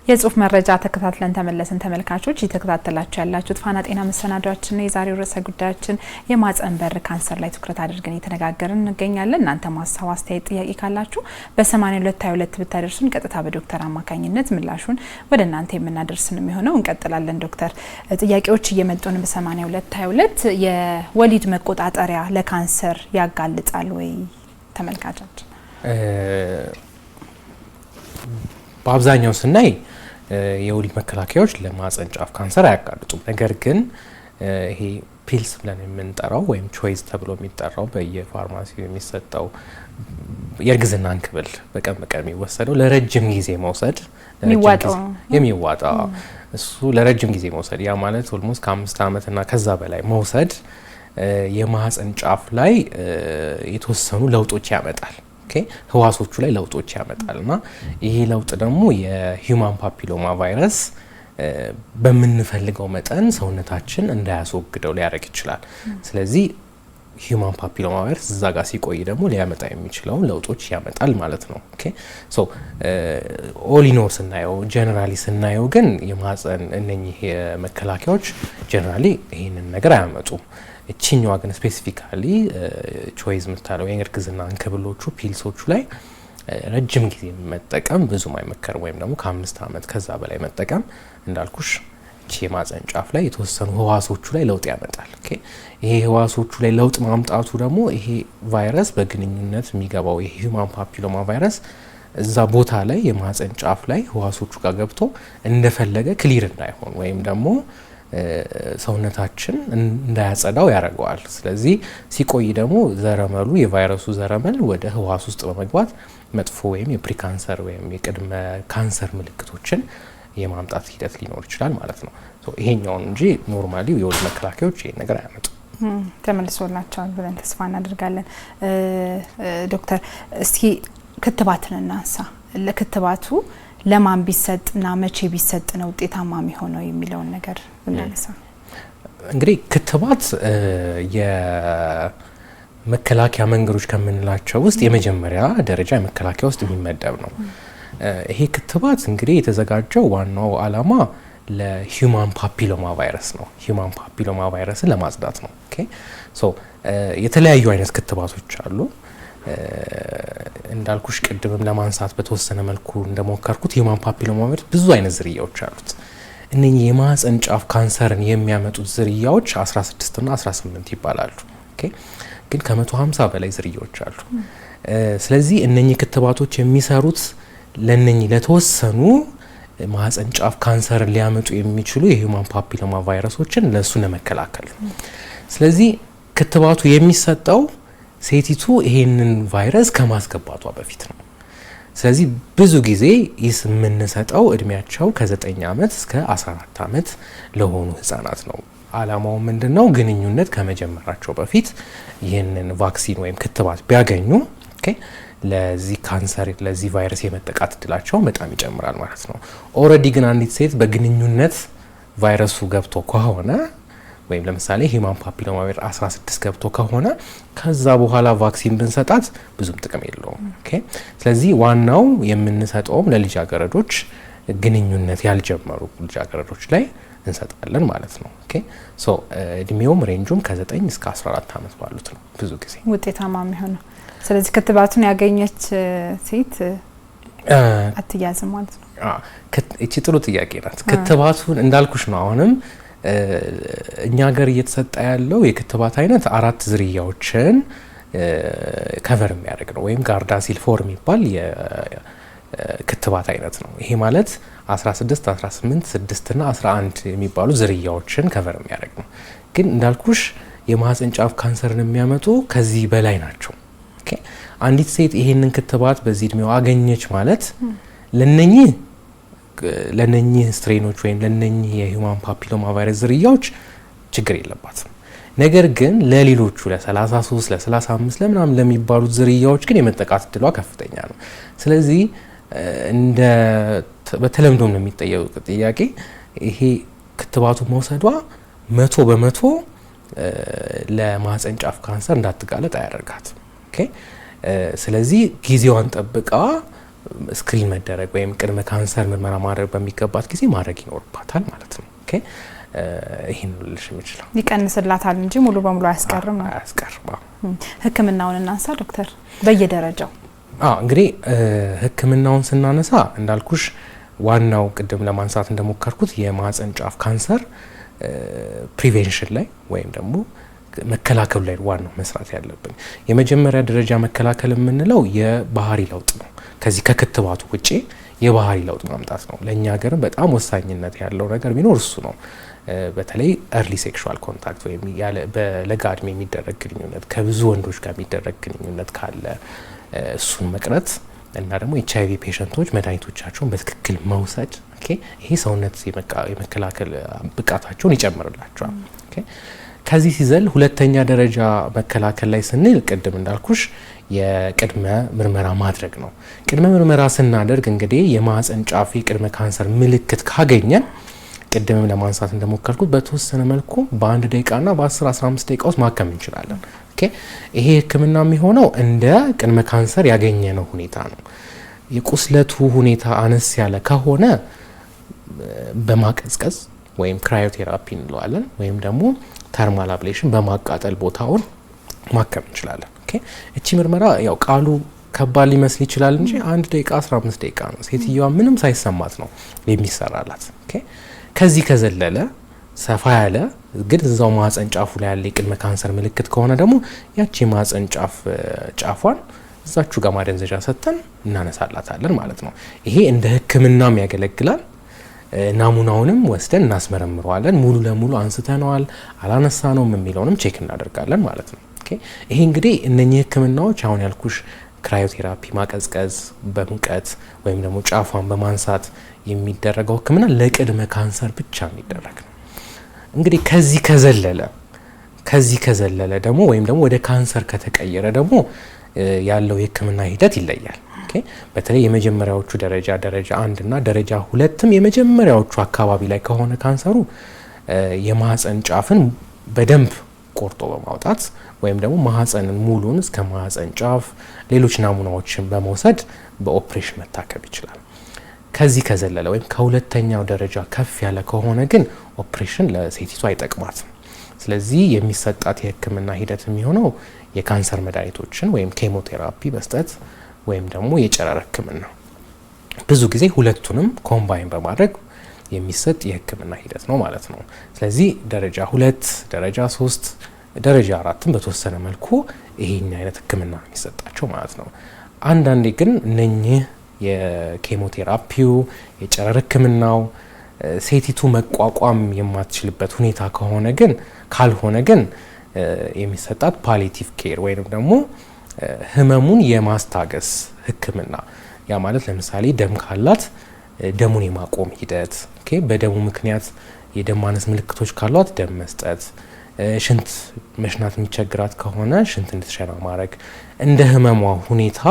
የጽሁፍ መረጃ ተከታትለን ተመለስን። ተመልካቾች እየተከታተላችሁ ያላችሁት ፋና ጤና መሰናዷችን ነው። የዛሬው ርዕሰ ጉዳያችን የማህጸን በር ካንሰር ላይ ትኩረት አድርገን እየተነጋገርን እንገኛለን። እናንተ ማሳብ፣ አስተያየት፣ ጥያቄ ካላችሁ በ8222 ብታደርሱን ቀጥታ በዶክተር አማካኝነት ምላሹን ወደ እናንተ የምናደርስ ነው የሚሆነው። እንቀጥላለን። ዶክተር ጥያቄዎች እየመጡን በ8222 የወሊድ መቆጣጠሪያ ለካንሰር ያጋልጣል ወይ? ተመልካቾች በአብዛኛው ስናይ የወሊድ መከላከያዎች ለማህጸን ጫፍ ካንሰር አያጋልጡም። ነገር ግን ይሄ ፒልስ ብለን የምንጠራው ወይም ቾይስ ተብሎ የሚጠራው በየፋርማሲው የሚሰጠው የእርግዝና እንክብል በቀን በቀን የሚወሰደው ለረጅም ጊዜ መውሰድ የሚዋጣው እሱ ለረጅም ጊዜ መውሰድ ያ ማለት ኦልሞስት ከ5 ዓመት እና ከዛ በላይ መውሰድ የማህጸን ጫፍ ላይ የተወሰኑ ለውጦች ያመጣል። ህዋሶቹ ላይ ለውጦች ያመጣልና ይሄ ለውጥ ደግሞ የሂዩማን ፓፒሎማ ቫይረስ በምንፈልገው መጠን ሰውነታችን እንዳያስወግደው ሊያደርግ ይችላል። ስለዚህ ሂዩማን ፓፒሎማ ቫይረስ እዛ ጋር ሲቆይ ደግሞ ሊያመጣ የሚችለውን ለውጦች ያመጣል ማለት ነው። ሶ ኦሊኖር ስናየው ጀነራሊ ስናየው ግን የማህጸን እነኚህ መከላከያዎች ጀነራሊ ይህንን ነገር አያመጡም። እቺኛዋ ግን ስፔሲፊካሊ ቾይዝ ምታለው የእርግዝና እንክብሎቹ ፒልሶቹ ላይ ረጅም ጊዜ መጠቀም ብዙም አይመከርም። ወይም ደግሞ ከ5 ዓመት ከዛ በላይ መጠቀም እንዳልኩሽ እቺ የማህጸን ጫፍ ላይ የተወሰኑ ህዋሶቹ ላይ ለውጥ ያመጣል። ይሄ ህዋሶቹ ላይ ለውጥ ማምጣቱ ደግሞ ይሄ ቫይረስ በግንኙነት የሚገባው የሂዩማን ፓፒሎማ ቫይረስ እዛ ቦታ ላይ የማህጸን ጫፍ ላይ ህዋሶቹ ጋር ገብቶ እንደፈለገ ክሊር እንዳይሆን ወይም ደግሞ ሰውነታችን እንዳያጸዳው ያደርገዋል። ስለዚህ ሲቆይ ደግሞ ዘረመሉ የቫይረሱ ዘረመል ወደ ህዋስ ውስጥ በመግባት መጥፎ ወይም የፕሪካንሰር ወይም የቅድመ ካንሰር ምልክቶችን የማምጣት ሂደት ሊኖር ይችላል ማለት ነው። ይሄኛውን እንጂ ኖርማሊ የወሊድ መከላከያዎች ይሄን ነገር አያመጡም። ተመልሶላቸዋል ብለን ተስፋ እናደርጋለን። ዶክተር እስኪ ክትባትን እናንሳ። ለክትባቱ ለማን ቢሰጥና መቼ ቢሰጥ ነው ውጤታማ የሚሆነው የሚለውን ነገር እናነሳ። እንግዲህ ክትባት የመከላከያ መንገዶች ከምንላቸው ውስጥ የመጀመሪያ ደረጃ የመከላከያ ውስጥ የሚመደብ ነው። ይሄ ክትባት እንግዲህ የተዘጋጀው ዋናው ዓላማ ለሂዩማን ፓፒሎማ ቫይረስ ነው። ሂዩማን ፓፒሎማ ቫይረስን ለማጽዳት ነው። ሶ የተለያዩ አይነት ክትባቶች አሉ። እንዳልኩሽ ቅድምም ለማንሳት በተወሰነ መልኩ እንደሞከርኩት ሂዩማን ፓፒሎማ ቫይረስ ብዙ አይነት ዝርያዎች አሉት። እነኚህ የማህጸን ጫፍ ካንሰርን የሚያመጡት ዝርያዎች 16 እና 18 ይባላሉ። ግን ከ150 በላይ ዝርያዎች አሉ። ስለዚህ እነኚህ ክትባቶች የሚሰሩት ለነኚህ ለተወሰኑ ማህጸን ጫፍ ካንሰርን ሊያመጡ የሚችሉ የሂዩማን ፓፒሎማ ቫይረሶችን ለሱ ለመከላከል ነው። ስለዚህ ክትባቱ የሚሰጠው ሴቲቱ ይሄንን ቫይረስ ከማስገባቷ በፊት ነው። ስለዚህ ብዙ ጊዜ የምንሰጠው እድሜያቸው ከ9 ዓመት እስከ 14 ዓመት ለሆኑ ህጻናት ነው። አላማው ምንድነው? ግንኙነት ከመጀመራቸው በፊት ይህንን ቫክሲን ወይም ክትባት ቢያገኙ ለዚህ ካንሰር ለዚህ ቫይረስ የመጠቃት እድላቸው በጣም ይጨምራል ማለት ነው። ኦልሬዲ ግን አንዲት ሴት በግንኙነት ቫይረሱ ገብቶ ከሆነ ወይም ለምሳሌ ሂዩማን ፓፒሎማ ቫይረስ 16 ገብቶ ከሆነ ከዛ በኋላ ቫክሲን ብንሰጣት ብዙም ጥቅም የለውም። ስለዚህ ዋናው የምንሰጠውም ለልጃገረዶች ግንኙነት ያልጀመሩ ልጃገረዶች ላይ እንሰጣለን ማለት ነው። ሶ እድሜውም ሬንጁም ከ9 እስከ 14 ዓመት ባሉት ነው ብዙ ጊዜ ውጤታማ የሚሆነው። ስለዚህ ክትባቱን ያገኘች ሴት አትያዝም ማለት ነው። እቺ ጥሩ ጥያቄ ናት። ክትባቱን እንዳልኩሽ ነው አሁንም እኛ ሀገር እየተሰጠ ያለው የክትባት አይነት 4 ዝርያዎችን ከቨር የሚያደርግ ነው። ወይም ጋርዳሲል 4 የሚባል የክትባት አይነት ነው። ይሄ ማለት 16፣ 18፣ 6 እና 11 የሚባሉ ዝርያዎችን ከቨር የሚያደርግ ነው። ግን እንዳልኩሽ የማህጸን ጫፍ ካንሰርን የሚያመጡ ከዚህ በላይ ናቸው። አንዲት ሴት ይሄንን ክትባት በዚህ እድሜው አገኘች ማለት ለነኚህ ስትሬኖች ወይም ለነኚህ የሂዩማን ፓፒሎማ ቫይረስ ዝርያዎች ችግር የለባትም። ነገር ግን ለሌሎቹ ለ33 ለ35 ለምናምን ለሚባሉት ዝርያዎች ግን የመጠቃት እድሏ ከፍተኛ ነው። ስለዚህ እንደ በተለምዶ ነው የሚጠየቀው ጥያቄ ይሄ ክትባቱ መውሰዷ 100% ለማህጸን ጫፍ ካንሰር እንዳትጋለጥ አያደርጋት። ስለዚህ ጊዜዋን ጠብቃ ስክሪን መደረግ ወይም ቅድመ ካንሰር ምርመራ ማድረግ በሚገባት ጊዜ ማድረግ ይኖርባታል ማለት ነው። ኦኬ ይሄን ልልሽ የምችለው ይቀንስላታል እንጂ ሙሉ በሙሉ አያስቀርም ነው። አያስቀርም። ህክምናውን እናንሳ ዶክተር በየደረጃው። እንግዲህ ህክምናውን ስናነሳ እንዳልኩሽ ዋናው ቅድም ለማንሳት እንደሞከርኩት የማህፀን ጫፍ ካንሰር ፕሪቬንሽን ላይ ወይም ደግሞ መከላከሉ ላይ ዋናው መስራት ያለብን። የመጀመሪያ ደረጃ መከላከል የምንለው የባህሪ ለውጥ ነው። ከዚህ ከክትባቱ ውጪ የባህሪ ለውጥ ማምጣት ነው። ለእኛ ሀገርም በጣም ወሳኝነት ያለው ነገር ቢኖር እሱ ነው። በተለይ ኤርሊ ሴክሹዋል ኮንታክት ወይም በለጋ እድሜ የሚደረግ ግንኙነት ከብዙ ወንዶች ጋር የሚደረግ ግንኙነት ካለ እሱን መቅረት እና ደግሞ ኤችአይቪ ፔሸንቶች መድኃኒቶቻቸውን በትክክል መውሰድ ይሄ ሰውነት የመከላከል ብቃታቸውን ይጨምርላቸዋል። ከዚህ ሲዘል ሁለተኛ ደረጃ መከላከል ላይ ስንል ቅድም እንዳልኩሽ የቅድመ ምርመራ ማድረግ ነው። ቅድመ ምርመራ ስናደርግ እንግዲህ የማህፀን ጫፍ የቅድመ ካንሰር ምልክት ካገኘን ቅድምም ለማንሳት እንደሞከርኩት በተወሰነ መልኩ በ1 ደቂቃና በ10-15 ደቂቃ ውስጥ ማከም እንችላለን። ይሄ ህክምና የሚሆነው እንደ ቅድመ ካንሰር ያገኘነው ሁኔታ ነው። የቁስለቱ ሁኔታ አነስ ያለ ከሆነ በማቀዝቀዝ ወይም ክራዮቴራፒ እንለዋለን ወይም ደግሞ ተርማል አብሌሽን በማቃጠል ቦታውን ማከም እንችላለን። እቺ ምርመራ ያው ቃሉ ከባድ ሊመስል ይችላል እንጂ 1 ደቂቃ 15 ደቂቃ ነው። ሴትዮዋ ምንም ሳይሰማት ነው የሚሰራላት። ከዚህ ከዘለለ ሰፋ ያለ ግን እዛው ማህፀን ጫፉ ላይ ያለ የቅድመ ካንሰር ምልክት ከሆነ ደግሞ ያቺ ማህፀን ጫፏን እዛችሁ ጋር ማደንዘዣ ሰጥተን እናነሳላታለን ማለት ነው። ይሄ እንደ ህክምናም ያገለግላል። ናሙናውንም ወስደን እናስመረምረዋለን። ሙሉ ለሙሉ አንስተነዋል አላነሳነውም የሚለውንም ቼክ እናደርጋለን ማለት ነው። ይሄ እንግዲህ እነኚህ ህክምናዎች አሁን ያልኩሽ ክራዮቴራፒ ማቀዝቀዝ በሙቀት ወይም ደግሞ ጫፏን በማንሳት የሚደረገው ህክምና ለቅድመ ካንሰር ብቻ የሚደረግ ነው። እንግዲህ ከዚህ ከዘለለ ደግሞ ወይም ደግሞ ወደ ካንሰር ከተቀየረ ደግሞ ያለው የህክምና ሂደት ይለያል። በተለይ የመጀመሪያዎቹ ደረጃ 1 እና ደረጃ 2ም የመጀመሪያዎቹ አካባቢ ላይ ከሆነ ካንሰሩ የማህፀን ጫፍን በደንብ ቆርጦ በማውጣት ወይም ደግሞ ማህፀንን ሙሉን እስከ ማህፀን ጫፍ ሌሎች ናሙናዎችን በመውሰድ በኦፕሬሽን መታከም ይችላል። ከዚህ ከዘለለ ወይም ከሁለተኛው ደረጃ ከፍ ያለ ከሆነ ግን ኦፕሬሽን ለሴቲቱ አይጠቅማትም። ስለዚህ የሚሰጣት የህክምና ሂደት የሚሆነው የካንሰር መድኃኒቶችን ወይም ኬሞቴራፒ መስጠት ወይም ደግሞ የጨረር ህክምና፣ ብዙ ጊዜ ሁለቱንም ኮምባይን በማድረግ የሚሰጥ የህክምና ሂደት ነው ማለት ነው። ስለዚህ ደረጃ 2፣ ደረጃ 3፣ ደረጃ 4ም በተወሰነ መልኩ ይሄን አይነት ህክምና የሚሰጣቸው ማለት ነው። አንዳንዴ ግን እነኚህ የኬሞቴራፒው የጨረር ህክምናው ሴቲቱ መቋቋም የማትችልበት ሁኔታ ካልሆነ ግን የሚሰጣት ፓሊቲቭ ኬር ወይም ደግሞ ህመሙን የማስታገስ ህክምና። ያ ማለት ለምሳሌ ደም ካላት ደሙን የማቆም ሂደት፣ በደሙ ምክንያት የደም ማነስ ምልክቶች ካሏት ደም መስጠት፣ ሽንት መሽናት የሚቸግራት ከሆነ ሽንት እንድትሸና ማድረግ፣ እንደ ህመሟ ሁኔታ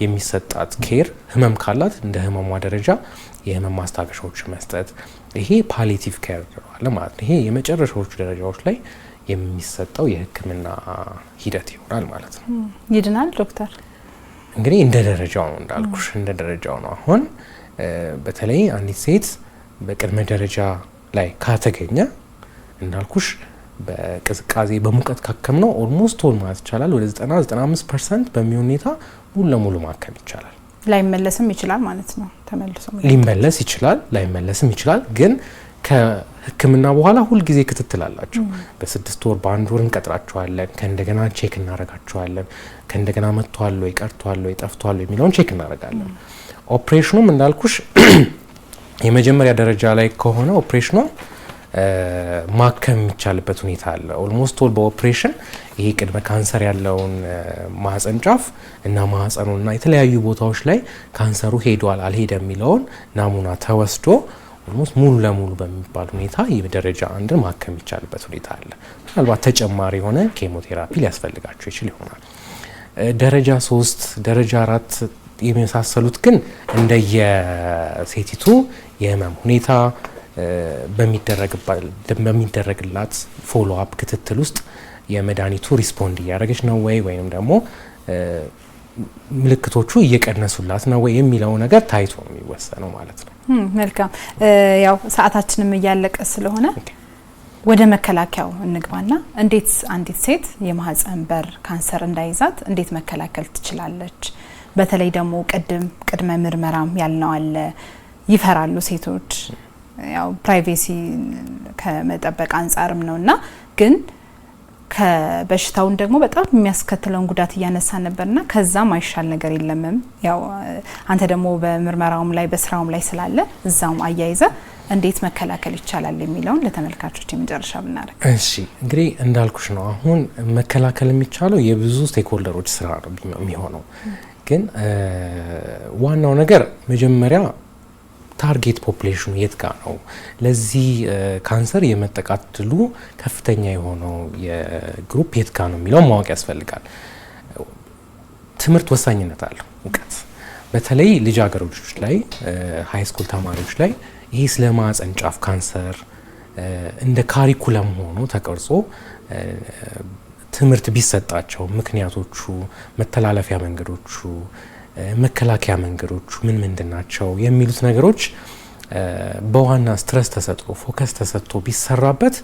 የሚሰጣት ኬር፣ ህመም ካላት እንደ ህመሟ ደረጃ የህመም ማስታገሻዎች መስጠት፣ ይሄ ፓሊቲቭ ኬር ነው ማለት ነው። ይሄ የመጨረሻዎቹ ደረጃዎች ላይ የሚሰጠው የህክምና ሂደት ይሆናል ማለት ነው። ይድናል ዶክተር? እንግዲህ እንደ ደረጃው ነው እንዳልኩሽ፣ እንደ ደረጃው ነው። አሁን በተለይ አንዲት ሴት በቅድመ ደረጃ ላይ ካተገኘ እንዳልኩሽ በቅዝቃዜ በሙቀት ካከምነው ኦልሞስት ሆል ማለት ይቻላል ወደ 90-95% በሚሆን ሁኔታ ሙሉ ለሙሉ ማከም ይቻላል። ላይመለስም ይችላል ማለት ነው። ተመልሶ ሊመለስ ይችላል፣ ላይመለስም ይችላል። ግን ከህክምና በኋላ ሁልጊዜ ክትትል አላቸው። በ6 ወር በ1 ወር እንቀጥራቸዋለን። ከእንደገና ቼክ እናረጋቸዋለን። ከእንደገና መጥቷል ወይ ቀርቷል ወይ ጠፍቷል የሚለውን ቼክ እናረጋለን። ኦፕሬሽኑም እንዳልኩሽ የመጀመሪያ ደረጃ ላይ ከሆነ ኦፕሬሽኑ ማከም የሚቻልበት ሁኔታ አለ። ኦልሞስት ኦል በኦፕሬሽን ይሄ ቅድመ ካንሰር ያለውን ማህፀን ጫፍ እና ማህፀኑና የተለያዩ ቦታዎች ላይ ካንሰሩ ሄዷል አልሄደም የሚለውን ናሙና ተወስዶ ኦልሞስት ሙሉ ለሙሉ በሚባል ሁኔታ የደረጃ 1 ማከም የሚቻልበት ሁኔታ አለ። ምናልባት ተጨማሪ የሆነ ኬሞቴራፒ ሊያስፈልጋቸው ይችል ይሆናል። ደረጃ 3፣ ደረጃ 4 የመሳሰሉት ግን እንደየሴቲቱ የህመም ሁኔታ በሚደረግላት ፎሎ አፕ ክትትል ውስጥ የመድኃኒቱ ሪስፖንድ እያደረገች ነው ወይም ደግሞ ምልክቶቹ እየቀነሱላት ነው ወይ የሚለው ነገር ታይቶ ነው የሚወሰነው ማለት ነው። መልካም ያው ሰዓታችንም እያለቀ ስለሆነ ወደ መከላከያው እንግባና እንዴት አንዲት ሴት የማህፀን በር ካንሰር እንዳይዛት እንዴት መከላከል ትችላለች? በተለይ ደግሞ ቅድመ ምርመራም ያልነው አለ። ይፈራሉ ሴቶች ያው ፕራይቬሲ ከመጠበቅ አንጻርም ነውና ግን ከበሽታውን ደግሞ በጣም የሚያስከትለውን ጉዳት እያነሳን ነበርና ከዛም አይሻል ነገር የለምም። ያው አንተ ደግሞ በምርመራውም ላይ በስራውም ላይ ስላለ እዛውም አያይዘ እንዴት መከላከል ይቻላል የሚለውን ለተመልካቾች የመጨረሻ ብናረግ። እሺ እንግዲህ እንዳልኩሽ ነው አሁን መከላከል የሚቻለው የብዙ ስቴክሆልደሮች ስራ ነው የሚሆነው። ግን ዋናው ነገር መጀመሪያ ታርጌት ፖፑሌሽኑ የት ጋር ነው ለዚህ ካንሰር የመጠቃት ድሉ ከፍተኛ የሆነው የግሩፕ የት ጋር ነው የሚለው ማወቅ ያስፈልጋል። ትምህርት ወሳኝነት አለው፣ እውቀት በተለይ ልጃገረዶች ላይ ሃይ ስኩል ተማሪዎች ላይ ይሄ ስለ ማህፀን ጫፍ ካንሰር እንደ ካሪኩለም ሆኖ ተቀርጾ ትምህርት ቢሰጣቸው ምክንያቶቹ፣ መተላለፊያ መንገዶቹ፣ መከላከያ መንገዶቹ ምን ምንድናቸው የሚሉት ነገሮች በዋና ስትረስ ተሰጥቶ ፎከስ ተሰጥቶ ቢሰራበት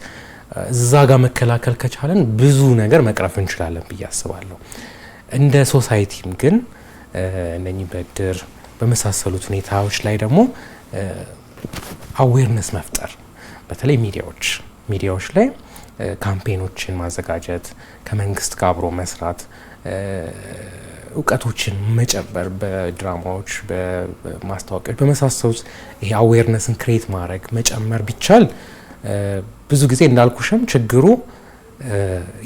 እዛ ጋር መከላከል ከቻለን ብዙ ነገር መቅረፍ እንችላለን ብዬ አስባለሁ። እንደ ሶሳይቲም ግን እነኚህ በድር በመሳሰሉት ሁኔታዎች ላይ ደግሞ አዌርነስ መፍጠር በተለይ ሚዲያዎች ላይ ካምፔኖችን ማዘጋጀት፣ ከመንግስት ጋር አብሮ መስራት፣ እውቀቶችን መጨመር በድራማዎች በማስታወቂያዎች በመሳሰሉት ይሄ አዌርነስን ክሬት ማድረግ መጨመር ቢቻል ብዙ ጊዜ እንዳልኩሽም ችግሩ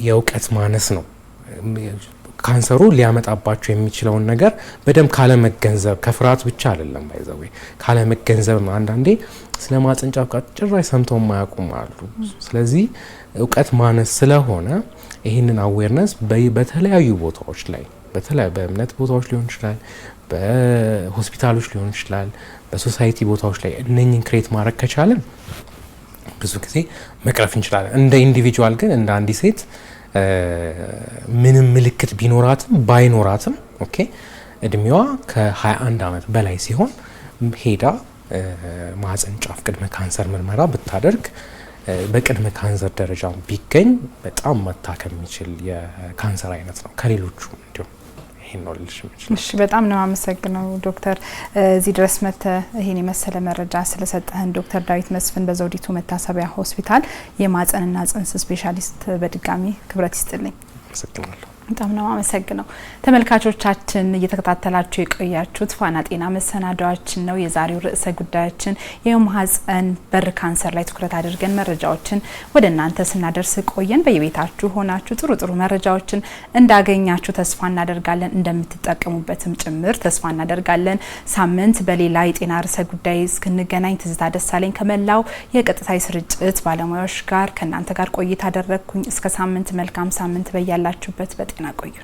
የእውቀት ማነስ ነው። ካንሰሩ ሊያመጣባቸው የሚችለውን ነገር በደንብ ካለመገንዘብ ከፍርሃት ብቻ አይደለም ባይዘው ካለመገንዘብ ነው። አንዳንዴ ስለ ማህፀን ጫፍ ጭራሽ ሰምተው የማያውቁም አሉ። ስለዚህ እውቀት ማነስ ስለሆነ ይህንን አዌርነስ በተለያዩ ቦታዎች ላይ በእምነት ቦታዎች ሊሆን ይችላል፣ በሆስፒታሎች ሊሆን ይችላል፣ በሶሳይቲ ቦታዎች ላይ እነኝን ክሬት ማድረግ ከቻለን ብዙ ጊዜ መቅረፍ እንችላለን። እንደ ኢንዲቪጁዋል ግን እንደ አንዲት ሴት ምንም ምልክት ቢኖራትም ባይኖራትም እድሜዋ ከ21 ዓመት በላይ ሲሆን ሄዳ ማህፀን ጫፍ ቅድመ ካንሰር ምርመራ ብታደርግ በቅድመ ካንሰር ደረጃ ቢገኝ በጣም መታከም የሚችል የካንሰር አይነት ነው ከሌሎቹ እንዲሁም ይሄን ነው ልልሽ የምችለው። እሺ በጣም ነው አመሰግነው ዶክተር እዚህ ድረስ መተ ይሄን የመሰለ መረጃ ስለሰጠህን ዶክተር ዳዊት መስፍን በዘውዲቱ መታሰቢያ ሆስፒታል የማህፀንና ጽንስ ስፔሻሊስት በድጋሚ ክብረት ይስጥልኝ። አመሰግናለሁ። በጣም ነው አመሰግነው። ተመልካቾቻችን እየተከታተላችሁ የቆያችሁት ፋና ጤና መሰናዷችን ነው። የዛሬው ርዕሰ ጉዳያችን የማህፀን በር ካንሰር ላይ ትኩረት አድርገን መረጃዎችን ወደ እናንተ ስናደርስ ቆየን። በየቤታችሁ ሆናችሁ ጥሩ መረጃዎችን እንዳገኛችሁ ተስፋ እናደርጋለን፣ እንደምትጠቀሙበትም ጭምር ተስፋ እናደርጋለን። ሳምንት በሌላ የጤና ርዕሰ ጉዳይ እስክንገናኝ ትዝታ ደሳለኝ ከመላው የቀጥታ ስርጭት ባለሙያዎች ጋር ከእናንተ ጋር ቆይታ አደረግኩኝ። እስከ ሳምንት መልካም ሳምንት በያላችሁበት ጤና ቆዩ።